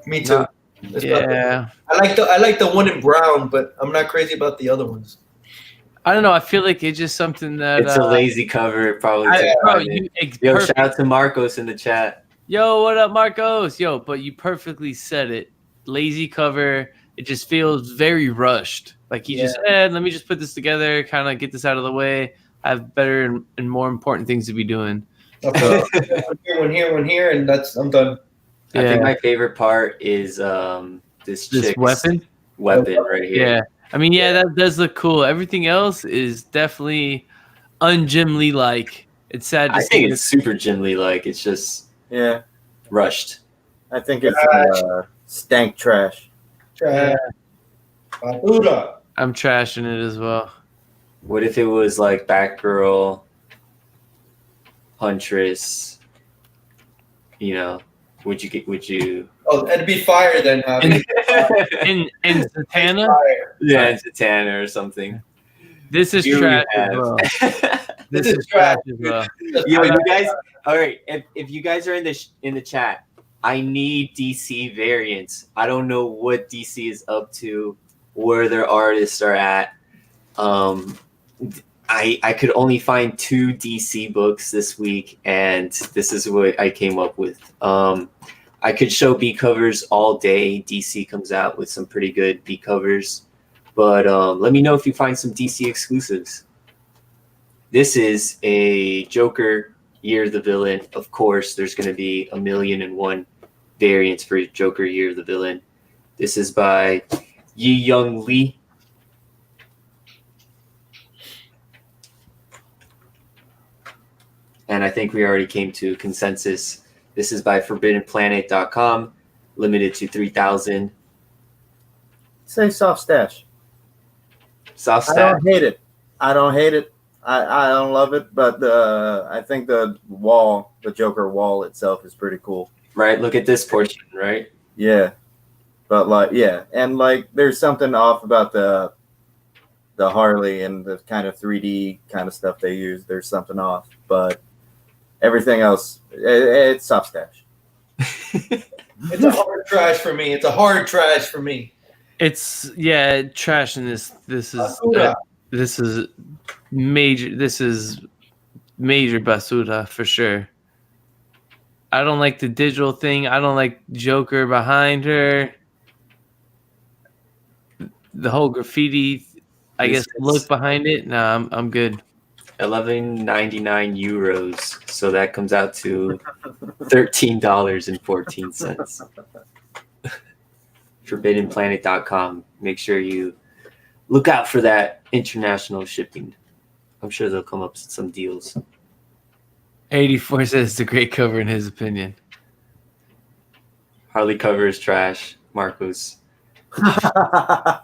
Me too. Yeah. I like the one in brown, but I'm not crazy about the other ones. I don't know. I feel like it's just something that It's a lazy cover, probably. Yo, shout out to Marcos in the chat. Yo, what up, Marcos? Yo, but you perfectly said it. Lazy cover. It just feels very rushed. Like he just let me just put this together, kind of get this out of the way. I have better and more important things to be doing. Okay. one here, and I'm done. I think my favorite part is this chick's weapon right here. Yeah. I mean, that does look cool. Everything else is definitely un-Jim Lee like. It's sad to I see. think it's super Jim Lee like. It's just rushed. I think it's stank trash. Trash. Basura. I'm trashing it as well. What if it was like Batgirl, Huntress, you know, would you? Oh, it'd be fire then, Javi. In Zatanna, Fire. Yeah, Zatanna or something. this is Here we trash as have- well. This This is is trash trash. as well. Yo, you guys. All right, if you guys are in the chat, I need DC variants. I don't know what DC is up to, where their artists are at. I could only find 2 DC books this week, and this is what I came up with. I could show B covers all day. DC comes out with some pretty good B covers, but let me know if you find some DC exclusives. This is a Joker Year of the Villain. Of course, there's going to be 1,000,001 variants for Joker Year of the Villain. This is by Yi Young Lee. And I think we already came to consensus. This is by ForbiddenPlanet.com, limited to 3,000. Say soft stash. Soft I stack. don't hate it. I don't love it, but I think the Joker wall itself is pretty cool. Right? Look at this portion, right? Yeah, but and there's something off about the Harley and the kind of 3D kind of stuff they use. There's something off, but everything else, it's soft stash. It's a hard trash for me. It's a hard trash for me. It's trash in this. This is major. This is major basura for sure. I don't like the digital thing. I don't like Joker behind her. The whole graffiti, I guess, look behind it. Nah, I'm good. 11.99 euros. So that comes out to $13.14. ForbiddenPlanet.com. Make sure you look out for that international shipping. I'm sure they'll come up with some deals. 84 says it's a great cover in his opinion. Harley cover is trash. Marcos. I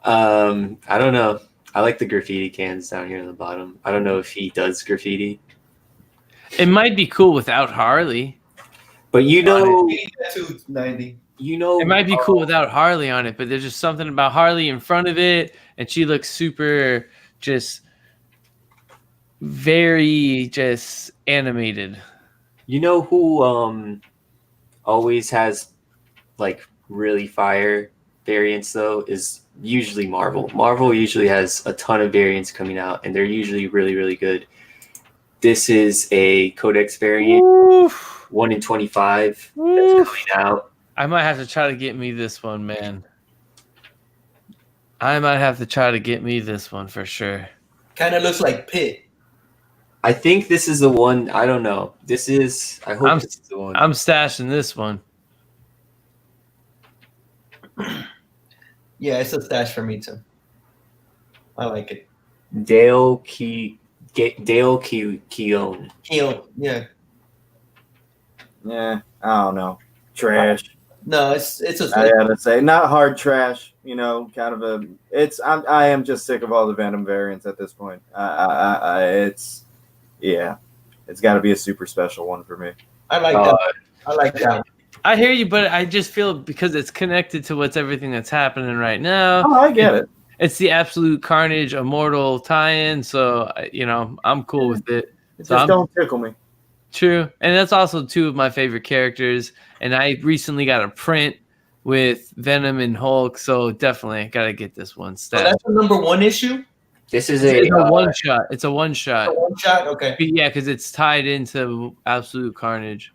don't know. I like the graffiti cans down here on the bottom. I don't know if he does graffiti. It might be cool without Harley. But $2.90. It might be cool without Harley on it, but there's just something about Harley in front of it, and she looks super very animated. You know who always has really fire variants though is usually Marvel. Marvel usually has a ton of variants coming out, and they're usually really, really good. This is a Codex variant, 1 in 25 that's coming out. I might have to try to get me this one, man. I might have to try to get me this one for sure. Kind of looks like Pit. I think this is the one. I don't know. I hope this is the one. I'm stashing this one. Yeah, it's a stash for me too. I like it. Dale Keown. Keown, yeah. Yeah, I don't know. Trash. No, it's a. I gotta say, not hard trash. Kind of a. I am just sick of all the Venom variants at this point. It's got to be a super special one for me. I like that. I like that. I hear you, but I just feel because it's connected to everything that's happening right now. Oh, I get it. It's the Absolute Carnage Immortal tie-in, so I'm cool with it. Just don't tickle me. True, and that's also 2 of my favorite characters. And I recently got a print with Venom and Hulk, so definitely gotta get this one. So that's the number 1 issue. This is a one shot. It's a one shot. A one shot, okay. Yeah, because it's tied into Absolute Carnage.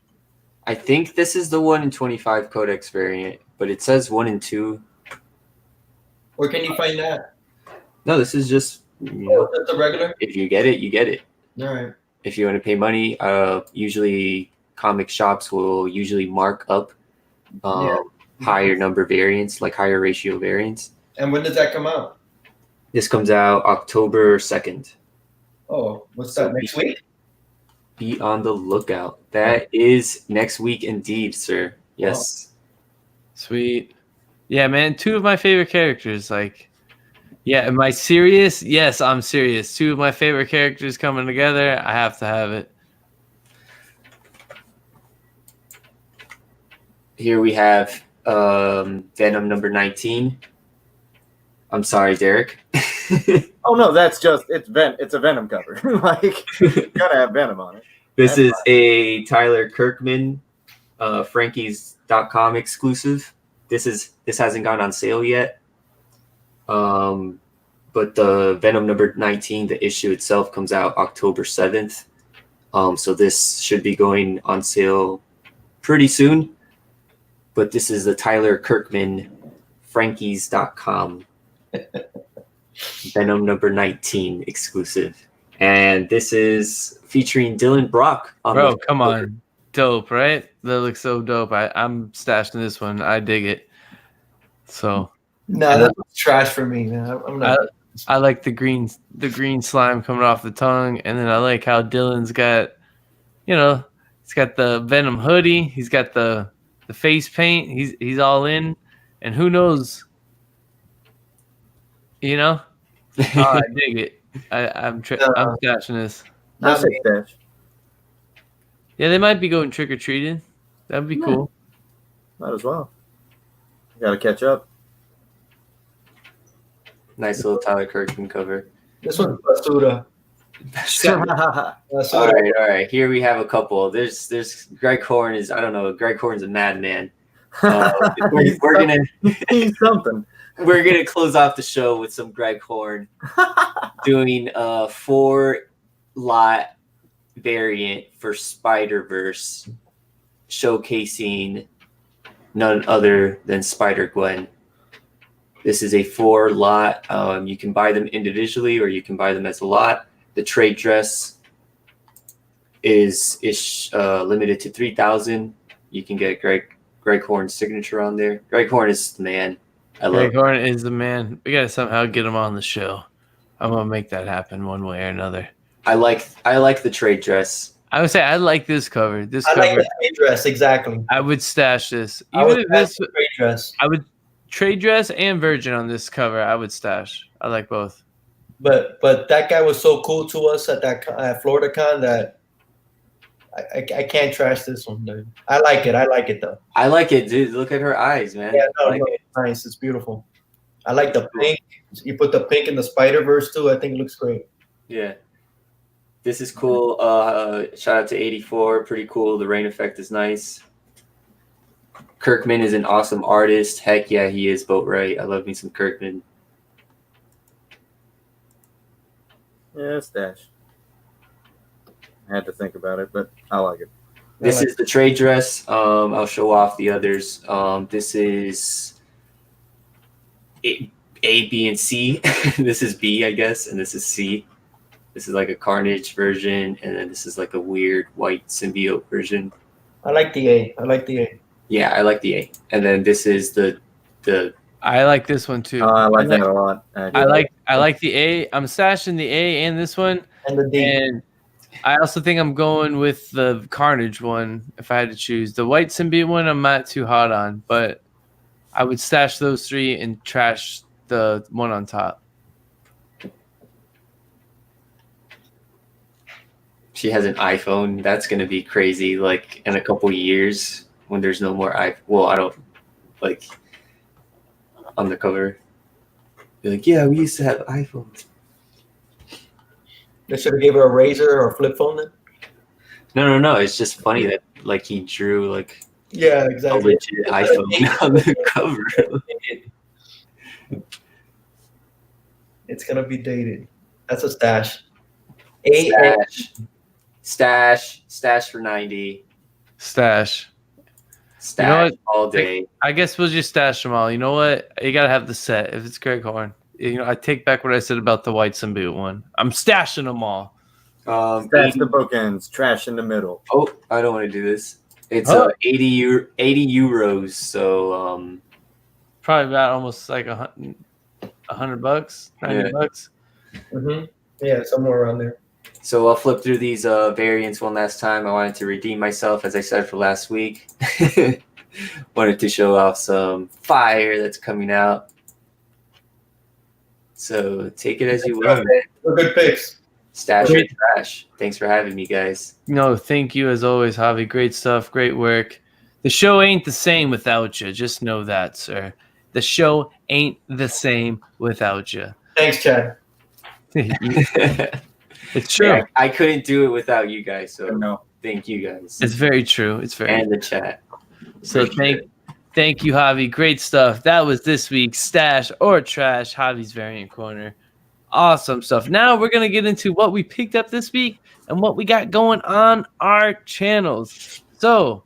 I think this is the 1 in 25 Codex variant, but it says 1 in 2. Where can you find that? No, this is just That's the regular. If you get it, you get it. All right. If you want to pay money, usually comic shops will usually mark up higher number variants, like higher ratio variants. And when does that come out? This comes out October 2nd. Oh, what's that, next week? Be on the lookout. That is next week indeed, sir. Yes. Oh. Sweet. Yeah, man. 2 of my favorite characters. Am I serious? Yes, I'm serious. 2 of my favorite characters coming together. I have to have it. Here we have Venom number 19. I'm sorry, Derek. Oh no, that's just it's a Venom cover. Like you gotta have Venom on it. This That's is fine. a Tyler Kirkman Frankie's.com exclusive. This hasn't gone on sale yet. But the Venom number 19, the issue itself, comes out October 7th. So this should be going on sale pretty soon. But this is the Tyler Kirkman Frankies.com Venom number 19 exclusive. And this is featuring Dylan Brock on Bro, the come on. Dope, right? That looks so dope. I'm stashing this one. I dig it. So No, that's trash for me, man. I'm not. I like the green slime coming off the tongue, and then I like how Dylan's got, he's got the Venom hoodie, he's got the face paint, he's all in, and who knows, Oh, I dig it. I'm stashing this. I'll say stash. Yeah, they might be going trick or treating. That'd be cool. Might as well. You gotta catch up. Nice little Tyler Kirkman cover. This one's Basura. All right. Here we have a couple. There's Greg Horn is, I don't know. Greg Horn's a madman. He's something. We're gonna close off the show with some Greg Horn doing a 4-lot variant for Spider-Verse, showcasing none other than Spider-Gwen. This is a 4-lot. You can buy them individually or you can buy them as a lot. The trade dress is limited to 3,000. You can get Greg Horn's signature on there. Greg Horn is the man. Greg Horn is the man. We gotta somehow get him on the show. I'm gonna make that happen one way or another. I like the trade dress. I would say I like this cover. Like the trade dress, exactly. I would stash this. Even if this trade dress. I would trade dress and Virgin on this cover. I would stash. I like both. But that guy was so cool to us at Florida Con that I can't trash this one, dude. I like it though. I like it, dude. Look at her eyes, man. Yeah, it's nice. It's beautiful. I like the pink. You put the pink in the Spider-Verse too. I think it looks great. Yeah. This is cool. Shout out to 84. Pretty cool. The rain effect is nice. Kirkman is an awesome artist. Heck yeah, he is, Boat Right. I love me some Kirkman. Yeah, stash. I had to think about it, but I like it. This is the trade dress. I'll show off the others. This is A, B, and C. This is B, I guess, and this is C. This is like a Carnage version, and then this is like a weird white symbiote version. I like the A. Yeah, I like the A. And then this is the. I like this one too. I like that a lot. I like the A. I'm stashing the A and this one. And the D. And I also think I'm going with the Carnage one if I had to choose. The white symbiote one I'm not too hot on, but I would stash those three and trash the one on top. She has an iPhone. That's going to be crazy, like, in a couple years when there's no more iPhone. Well, I don't, like, on the cover. Be like, yeah, we used to have iPhones. They should have gave her a Razor or a flip phone then? No. It's just funny that, like, he drew, like, yeah, a exactly. legit iPhone on the cover. It's going to be dated. That's a stash. Stash for 90. Stash. Stash all day. I guess we'll just stash them all. You know what? You got to have the set if it's Greg Horn. I take back what I said about the white symbiote one. I'm stashing them all. Stash the bookends, trash in the middle. Oh, I don't want to do this. It's 80 euros. So probably about almost like $100, $90. Mm-hmm. Yeah, somewhere around there. So I'll flip through these variants one last time. I wanted to redeem myself, as I said for last week. Wanted to show off some fire that's coming out. So take it as you will. We're good picks. Stash or trash. Thanks for having me, guys. No, thank you as always, Javi. Great stuff. Great work. The show ain't the same without you. Just know that, sir. The show ain't the same without you. Thanks, Chad. It's true. Yeah, I couldn't do it without you guys. So No. thank you guys. It's very true. It's very And the chat. So Appreciate it. thank you, Javi. Great stuff. That was this week's Stash or Trash, Javi's Variant Corner. Awesome stuff. Now we're gonna get into what we picked up this week and what we got going on our channels. So,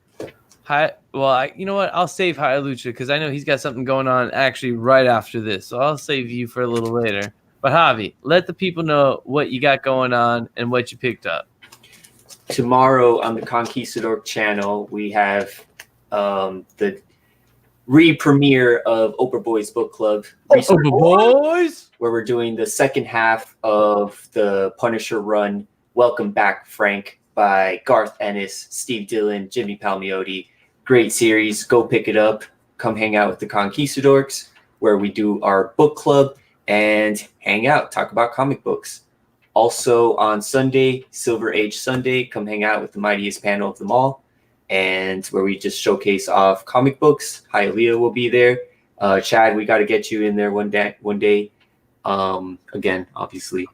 you know what? I'll save Lucha because I know he's got something going on actually right after this. So I'll save you for a little later. But Javi, let the people know what you got going on and what you picked up. Tomorrow on the Conquistador channel, we have the re-premiere of Oprah Boys Book Club. Oprah Boys! Where we're doing the second half of the Punisher run, Welcome Back, Frank, by Garth Ennis, Steve Dillon, Jimmy Palmiotti. Great series. Go pick it up. Come hang out with the Conquistadorks, where we do our book club and hang out, talk about comic books. Also on Sunday, Silver Age Sunday, come hang out with the mightiest panel of them all, and where we just showcase off comic books. Hialeah will be there. Chad, we got to get you in there one day. Again, obviously.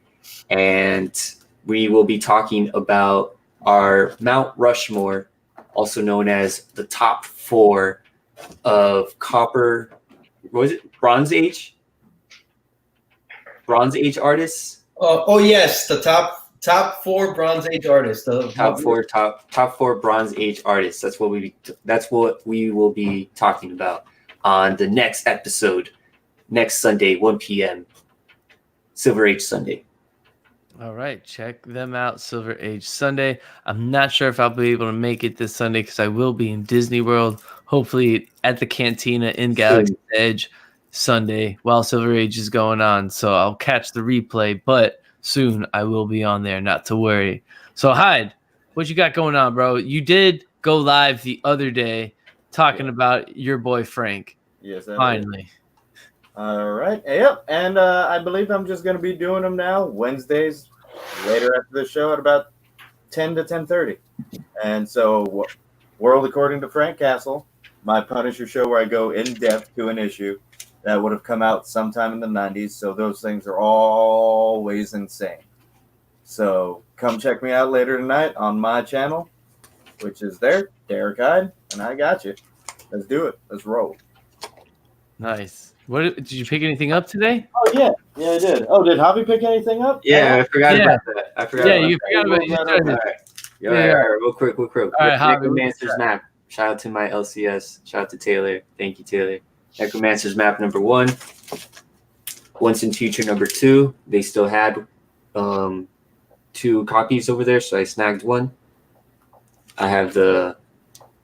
And we will be talking about our Mount Rushmore, also known as the top 4 of Copper, what was it? Bronze Age artists. Oh yes, the top 4 Bronze Age artists. The top four Bronze Age artists. That's what we will be talking about on the next episode, next Sunday, 1 p.m. Silver Age Sunday. All right, check them out, Silver Age Sunday. I'm not sure if I'll be able to make it this Sunday because I will be in Disney World, hopefully at the Cantina in Galaxy's Edge Sunday while Silver Age is going on. So I'll catch the replay, but soon I will be on there, not to worry. So Hyde, what you got going on, bro? You did go live the other day talking about your boy Frank. Yes, finally. All right. Yep. And I believe I'm just going to be doing them now Wednesdays later after the show at about 10 to 10:30. And so World According to Frank Castle, my Punisher show where I go in depth to an issue that would have come out sometime in the 90s. So those things are always insane. So come check me out later tonight on my channel, which is there, Derek Hyde, and I got you. Let's do it. Let's roll. Nice. What did you pick anything up today? Oh yeah, I did. Oh, did Javi pick anything up? Yeah, I forgot about that. You forgot about it. All right, real quick. All right, Javi. Necromancer's Map. Shout out to my LCS. Shout out to Taylor. Thank you, Taylor. Necromancer's Map number 1. Once in Future number 2. They still had 2 copies over there, so I snagged one. I have the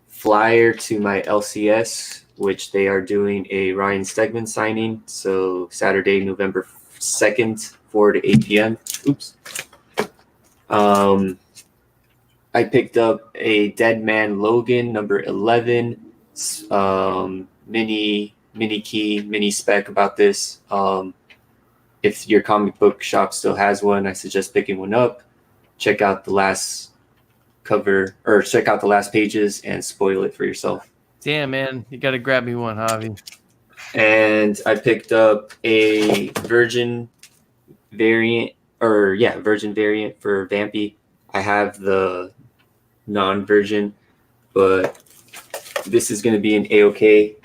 flyer to my LCS, which they are doing a Ryan Stegman signing. So Saturday, November 2nd, 4 to 8 p.m. Oops. I picked up a Dead Man Logan number 11 mini spec about this. If your comic book shop still has one, I suggest picking one up. Check out the last cover or check out the last pages and spoil it for yourself. Damn, man, you gotta grab me one, Javi. And I picked up a Virgin variant for Vampy. I have the non-version, but this is going to be an A-OK.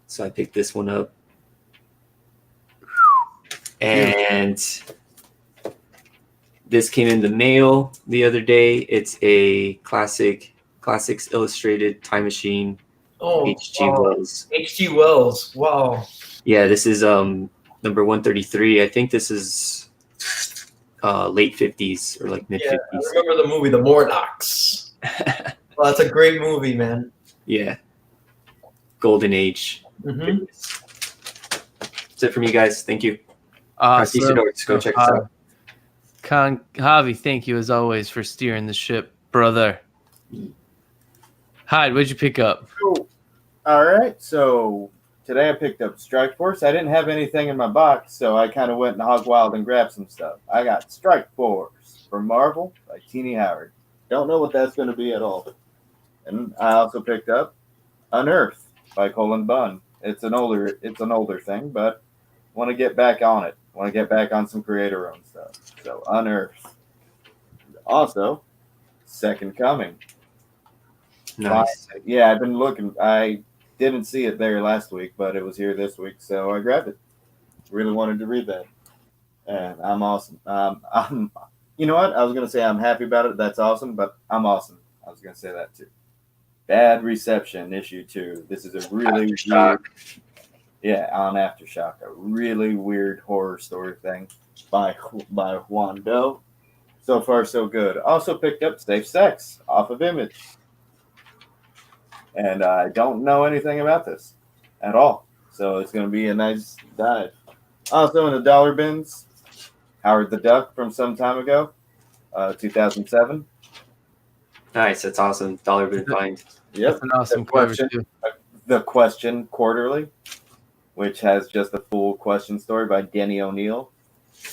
So I picked this one up. And this came in the mail the other day. It's a Classics Illustrated Time Machine. H.G. Wells. H.G. Wells. Wow. Yeah, this is number 133. I think this is late 50s or like mid 50s. Yeah, I remember the movie The Morlocks. Well, that's a great movie, man. Yeah. Golden Age. Mm-hmm. That's it from you guys. Thank you. Awesome. Go check us out. Javi, thank you as always for steering the ship, brother. Hyde, what'd you pick up? Cool. All right. So today I picked up Strike Force. I didn't have anything in my box, so I kind of went hog wild and grabbed some stuff. I got Strike Force from Marvel by Teeny Howard. Don't know what that's going to be at all. And I also picked up Unearth by Colin Bunn. It's an older thing, but want to get back on it. Want to get back on some creator-owned stuff. So Unearth. Also, Second Coming. Nice. Yeah, I've been looking. I didn't see it there last week, but it was here this week, so I grabbed it. Really wanted to read that, and I'm awesome. You know what? I was gonna say I'm happy about it. That's awesome, but I'm awesome. I was gonna say that too. Bad Reception, issue 2. This is a really weird, on Aftershock, a really weird horror story thing by Juan Doe. So far, so good. Also picked up Safe Sex off of Image. And I don't know anything about this at all. So it's going to be a nice dive. Also in the dollar bins, Howard the Duck from some time ago, 2007. Nice. That's awesome. Dollar bin find. Yep. That's an awesome cover too. The Question Quarterly, which has just a full question story by Denny O'Neil,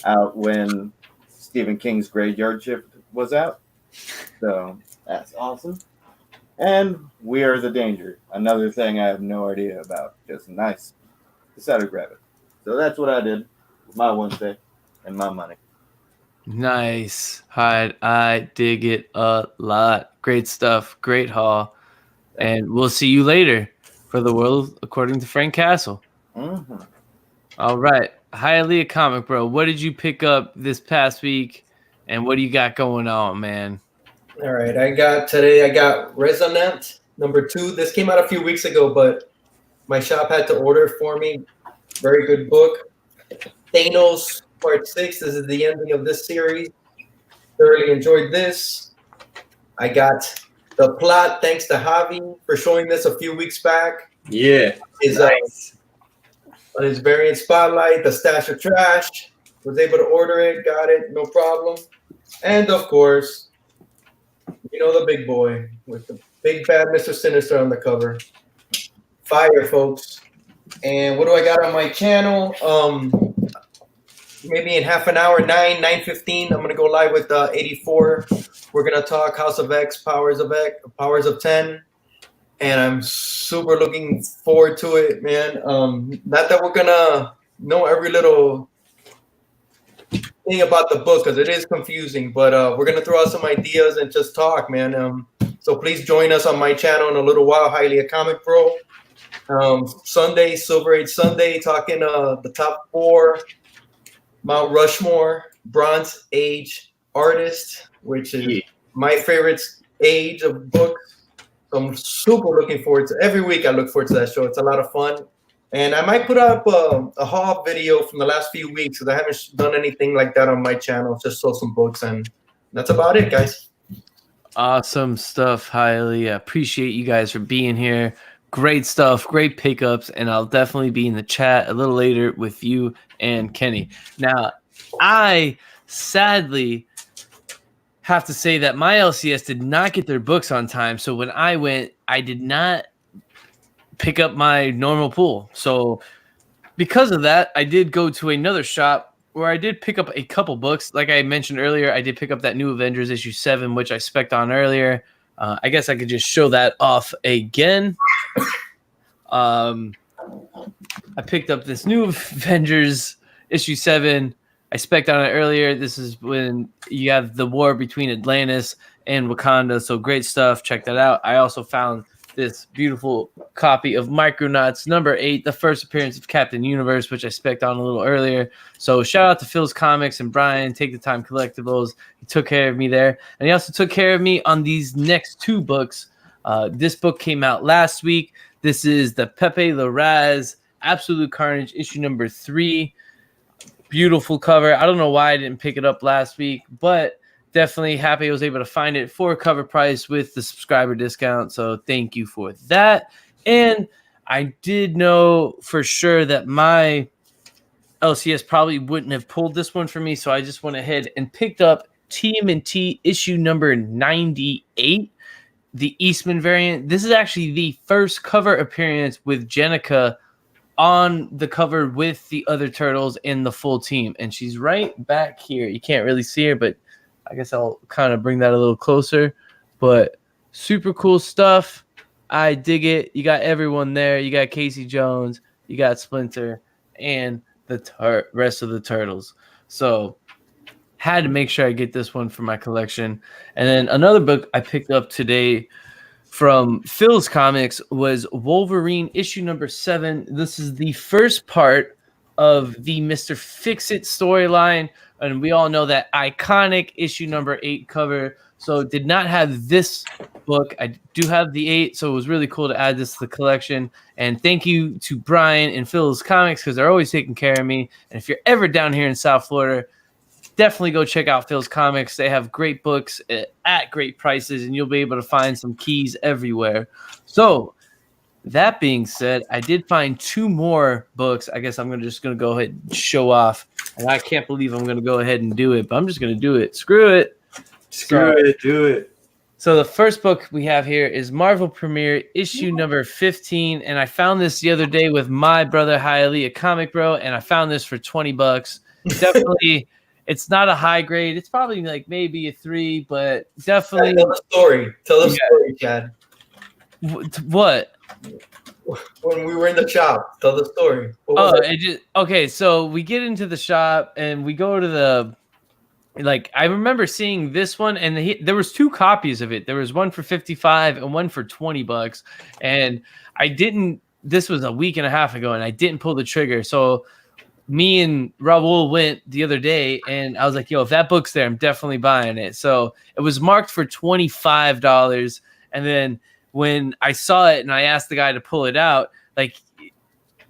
out when Stephen King's Graveyard Shift was out. So that's awesome. And We Are the Danger, another thing I have no idea about. Just nice. Decided to grab it. So that's what I did with my Wednesday and my money. Nice, Hyde. I dig it a lot. Great stuff. Great haul. And we'll see you later for the world according to Frank Castle. Mm-hmm. All right. Highly a comic, bro. What did you pick up this past week? And what do you got going on, man? All right. I got Resonant #2. This came out a few weeks ago, but my shop had to order it for me. Very good book. Thanos Part 6. This is the ending of this series. Thoroughly enjoyed this. I got The Plot, thanks to Javi for showing this a few weeks back. Yeah. Nice. On his variant spotlight, The Stash of Trash. Was able to order it, got it, no problem. And of course, you know the big boy with the big bad Mr. Sinister on the cover. Fire, folks. And what do I got on my channel? Maybe in half an hour, 9:15, I'm gonna go live with 84. We're gonna talk House of X, Powers of 10, and I'm super looking forward to it, man. Not that we're gonna know every little thing about the book because it is confusing, but we're gonna throw out some ideas and just talk, man. So please join us on my channel in a little while. Highly a Comic Bro. Sunday, Silver Age Sunday, talking the top 4 Mount Rushmore Bronze Age artist, which is my favorite age of books. So I'm super looking forward to every week. I look forward to that show. It's a lot of fun. And I might put up a haul video from the last few weeks because I haven't done anything like that on my channel. Just sold some books, and that's about it, guys. Awesome stuff. Highly appreciate you guys for being here. Great stuff, great pickups, and I'll definitely be in the chat a little later with you and Kenny. Now, I sadly have to say that my LCS did not get their books on time, so when I went, I did not pick up my normal pool. So because of that, I did go to another shop where I did pick up a couple books. Like I mentioned earlier, I did pick up that new Avengers issue 7, which I spec'd on earlier. I guess I could just show that off again. I picked up this new Avengers issue 7. I spec'd on it earlier. This is when you have the war between Atlantis and Wakanda. So great stuff. Check that out. I also found this beautiful copy of Micronauts #8, the first appearance of Captain Universe, which I spec'd on a little earlier. So shout out to Phil's Comics and Brian, Take the Time Collectibles. He took care of me there. And he also took care of me on these next 2 books. This book came out last week. This is the Pepe Larraz Absolute Carnage issue #3. Beautiful cover. I don't know why I didn't pick it up last week, but definitely happy I was able to find it for a cover price with the subscriber discount. So thank you for that. And I did know for sure that my LCS probably wouldn't have pulled this one for me. So I just went ahead and picked up TMNT issue #98, the Eastman variant. This is actually the first cover appearance with Jenica on the cover with the other turtles in the full team. And she's right back here. You can't really see her, but I guess I'll kind of bring that a little closer. But super cool stuff. I dig it. You got everyone there. You got Casey Jones. You got Splinter and the rest of the Turtles. So had to make sure I get this one for my collection. And then another book I picked up today from Phil's Comics was Wolverine issue number 7. This is the first part of the Mr. Fix-It storyline. And we all know that iconic issue number 8 cover. So did not have this book. I do have the 8, so it was really cool to add this to the collection. And thank you to Brian and Phil's Comics because they're always taking care of me. And if you're ever down here in South Florida, definitely go check out Phil's Comics. They have great books at great prices, and you'll be able to find some keys everywhere. So that being said, I did find 2 more books. I guess I'm just going to go ahead and show off. And I can't believe I'm going to go ahead and do it, but I'm just going to do it. Screw it. Do it. So the first book we have here is Marvel Premiere issue number 15, and I found this the other day with my brother Hialeah, a comic bro, and I found this for $20. Definitely, it's not a high grade. It's probably like maybe a 3, but definitely. Tell the story. Tell the story, Chad. What? When we were in the shop, tell the story. Okay. So we get into the shop and we go to the. Like I remember seeing this one, and there was 2 copies of it. There was one for $55 and one for $20. And I didn't. This was a week and a half ago, and I didn't pull the trigger. So me and Raul went the other day, and I was like, "Yo, if that book's there, I'm definitely buying it." So it was marked for $25, and then when I saw it and I asked the guy to pull it out, like.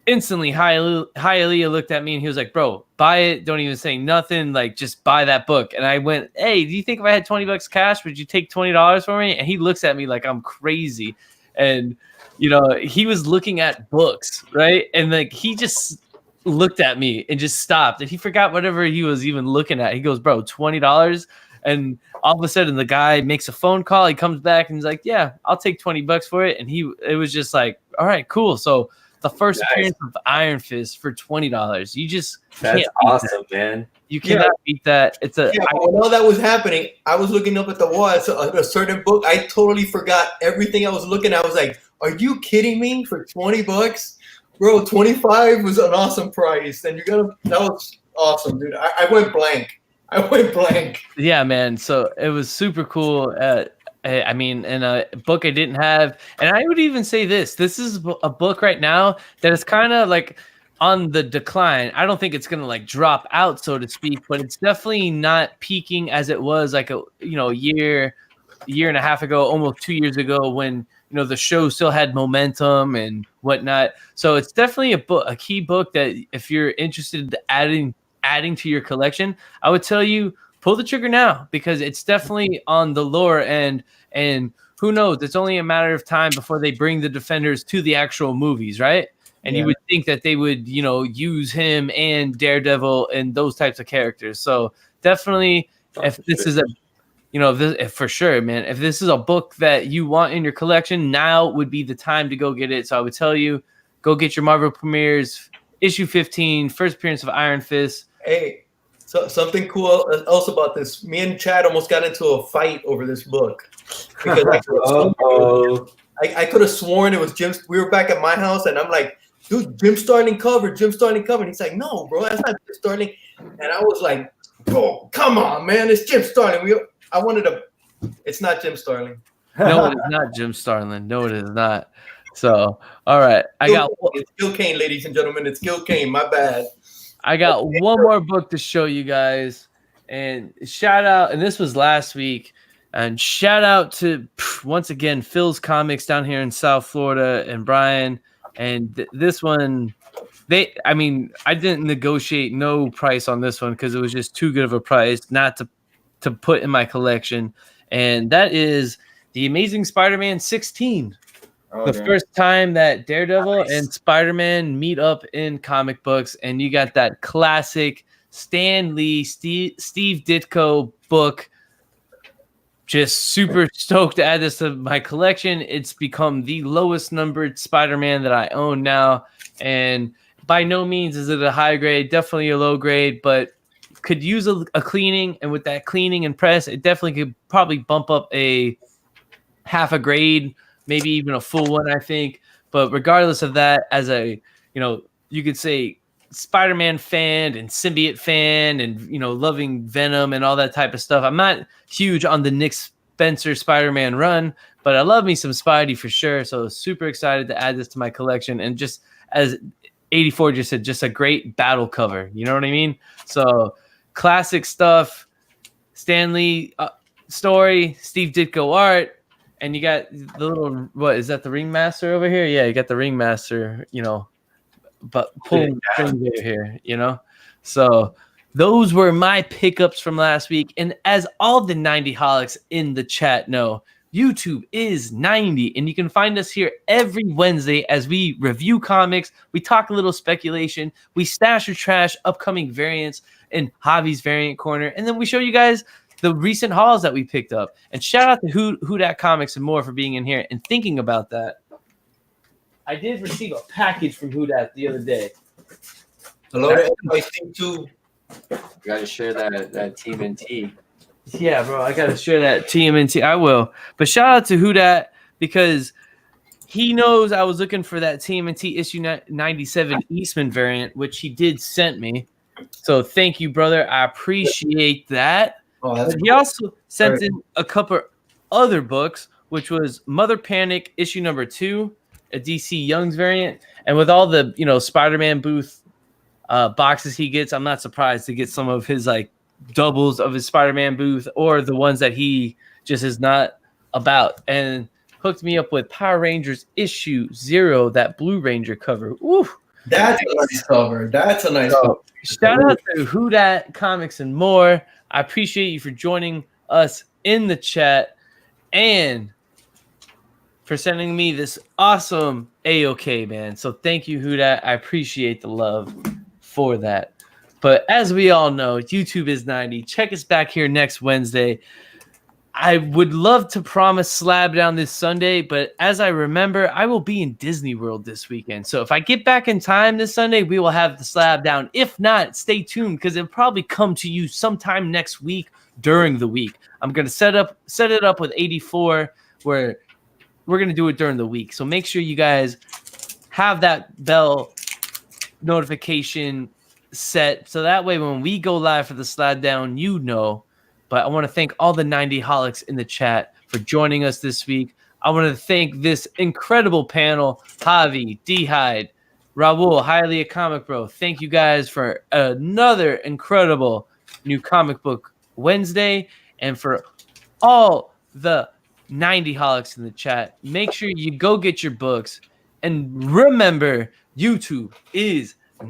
Instantly, Hialeah looked at me and he was like, "Bro, buy it. Don't even say nothing. Like, just buy that book." And I went, "Hey, do you think if I had $20 cash, would you take $20 for me?" And he looks at me like I'm crazy. And, he was looking at books, right? And like, he just looked at me and just stopped. And he forgot whatever he was even looking at. He goes, "Bro, $20? And all of a sudden the guy makes a phone call. He comes back and he's like, "Yeah, I'll take $20 for it." And it was just like, all right, cool. So the first appearance of Iron Fist for $20. You just That's awesome, man. You cannot beat that. When all that was happening, I was looking up at the wall at a certain book. I totally forgot everything I was looking at. I was like, "Are you kidding me? For $20, bro? 25 was an awesome price." And that was awesome, dude. I went blank. Yeah, man. So it was super cool. I mean, in a book I didn't have, and I would even say this is a book right now that is kind of like on the decline. I don't think it's going to like drop out, so to speak, but it's definitely not peaking as it was like a year and a half ago, almost 2 years ago when, the show still had momentum and whatnot. So it's definitely a key book that if you're interested in adding to your collection, I would tell you, pull the trigger now because it's definitely on the lower end, and who knows? It's only a matter of time before they bring the Defenders to the actual movies, right? And you would think that they would, use him and Daredevil and those types of characters. So definitely, if this is for sure, man, if this is a book that you want in your collection, now would be the time to go get it. So I would tell you, go get your Marvel Premieres, issue 15, first appearance of Iron Fist. Hey. So something cool else about this. Me and Chad almost got into a fight over this book because I could have sworn it was Jim. We were back at my house, and I'm like, "Dude, Jim Starlin cover." And he's like, "No, bro, that's not Jim Starlin." And I was like, "Bro, come on, man, it's Jim Starlin." It's not Jim Starlin. No, it is not Jim Starlin. No, it is not. So, all right, it's Gil Kane, ladies and gentlemen. It's Gil Kane. My bad. I got one more book to show you guys, and shout out, and this was last week, and shout out to, once again, Phil's Comics down here in South Florida and Brian, and this one, I didn't negotiate no price on this one because it was just too good of a price not to put in my collection, and that is The Amazing Spider-Man 16. First time that Daredevil and Spider-Man meet up in comic books, and you got that classic Stan Lee, Steve Ditko book. Just super stoked to add this to my collection. It's become the lowest numbered Spider-Man that I own now, and by no means is it a high grade, definitely a low grade, but could use a cleaning, and with that cleaning and press, it definitely could probably bump up a half a grade, maybe even a full one, I think. But regardless of that, as a, you could say Spider-Man fan and symbiote fan and, loving Venom and all that type of stuff. I'm not huge on the Nick Spencer Spider-Man run, but I love me some Spidey for sure. So super excited to add this to my collection. And just as 84 just said, just a great battle cover. You know what I mean? So classic stuff, Stan Lee story, Steve Ditko art. And you got the little, what is that, the Ringmaster over here? Yeah, you got the Ringmaster, but pulling the string here, So those were my pickups from last week. And as all the 90 holics in the chat know, YouTube is 90. And you can find us here every Wednesday as we review comics. We talk a little speculation. We stash or trash upcoming variants in Javi's Variant Corner. And then we show you guys the recent hauls that we picked up. And shout out to Who Dat Comics and more for being in here and thinking about that. I did receive a package from Who Dat the other day. Hello to everybody, team 2. You gotta share that TMNT. Yeah, bro, I gotta share that TMNT. I will. But shout out to Who Dat because he knows I was looking for that TMNT issue 97 Eastman variant, which he did send me. So thank you, brother. I appreciate that. Oh, that's He also sent in a couple other books, which was Mother Panic issue number 2, a DC Young's variant, and with all the Spider-Man booth boxes he gets, I'm not surprised to get some of his like doubles of his Spider-Man booth or the ones that he just is not about, and hooked me up with Power Rangers issue 0, that Blue Ranger cover. Ooh, that's a nice cover. That's a nice cover. Shout out to Who Dat Comics and more. I appreciate you for joining us in the chat and for sending me this awesome AOK, man. So thank you, Who Dat. I appreciate the love for that. But as we all know, YouTube is 90. Check us back here next Wednesday. I would love to promise Slab Down this Sunday, but as I remember, I will be in Disney World this weekend. So if I get back in time this Sunday, we will have the Slab Down. If not, stay tuned because it'll probably come to you sometime next week during the week. I'm going to set it up with 84 where we're going to do it during the week. So make sure you guys have that bell notification set so that way when we go live for the Slab Down, But I want to thank all the 90 holics in the chat for joining us this week. I want to thank this incredible panel, Javi, D-Hyde, Raul, Highly a Comic Bro. Thank you guys for another incredible new comic book Wednesday. And for all the 90 holics in the chat, make sure you go get your books. And remember, YouTube is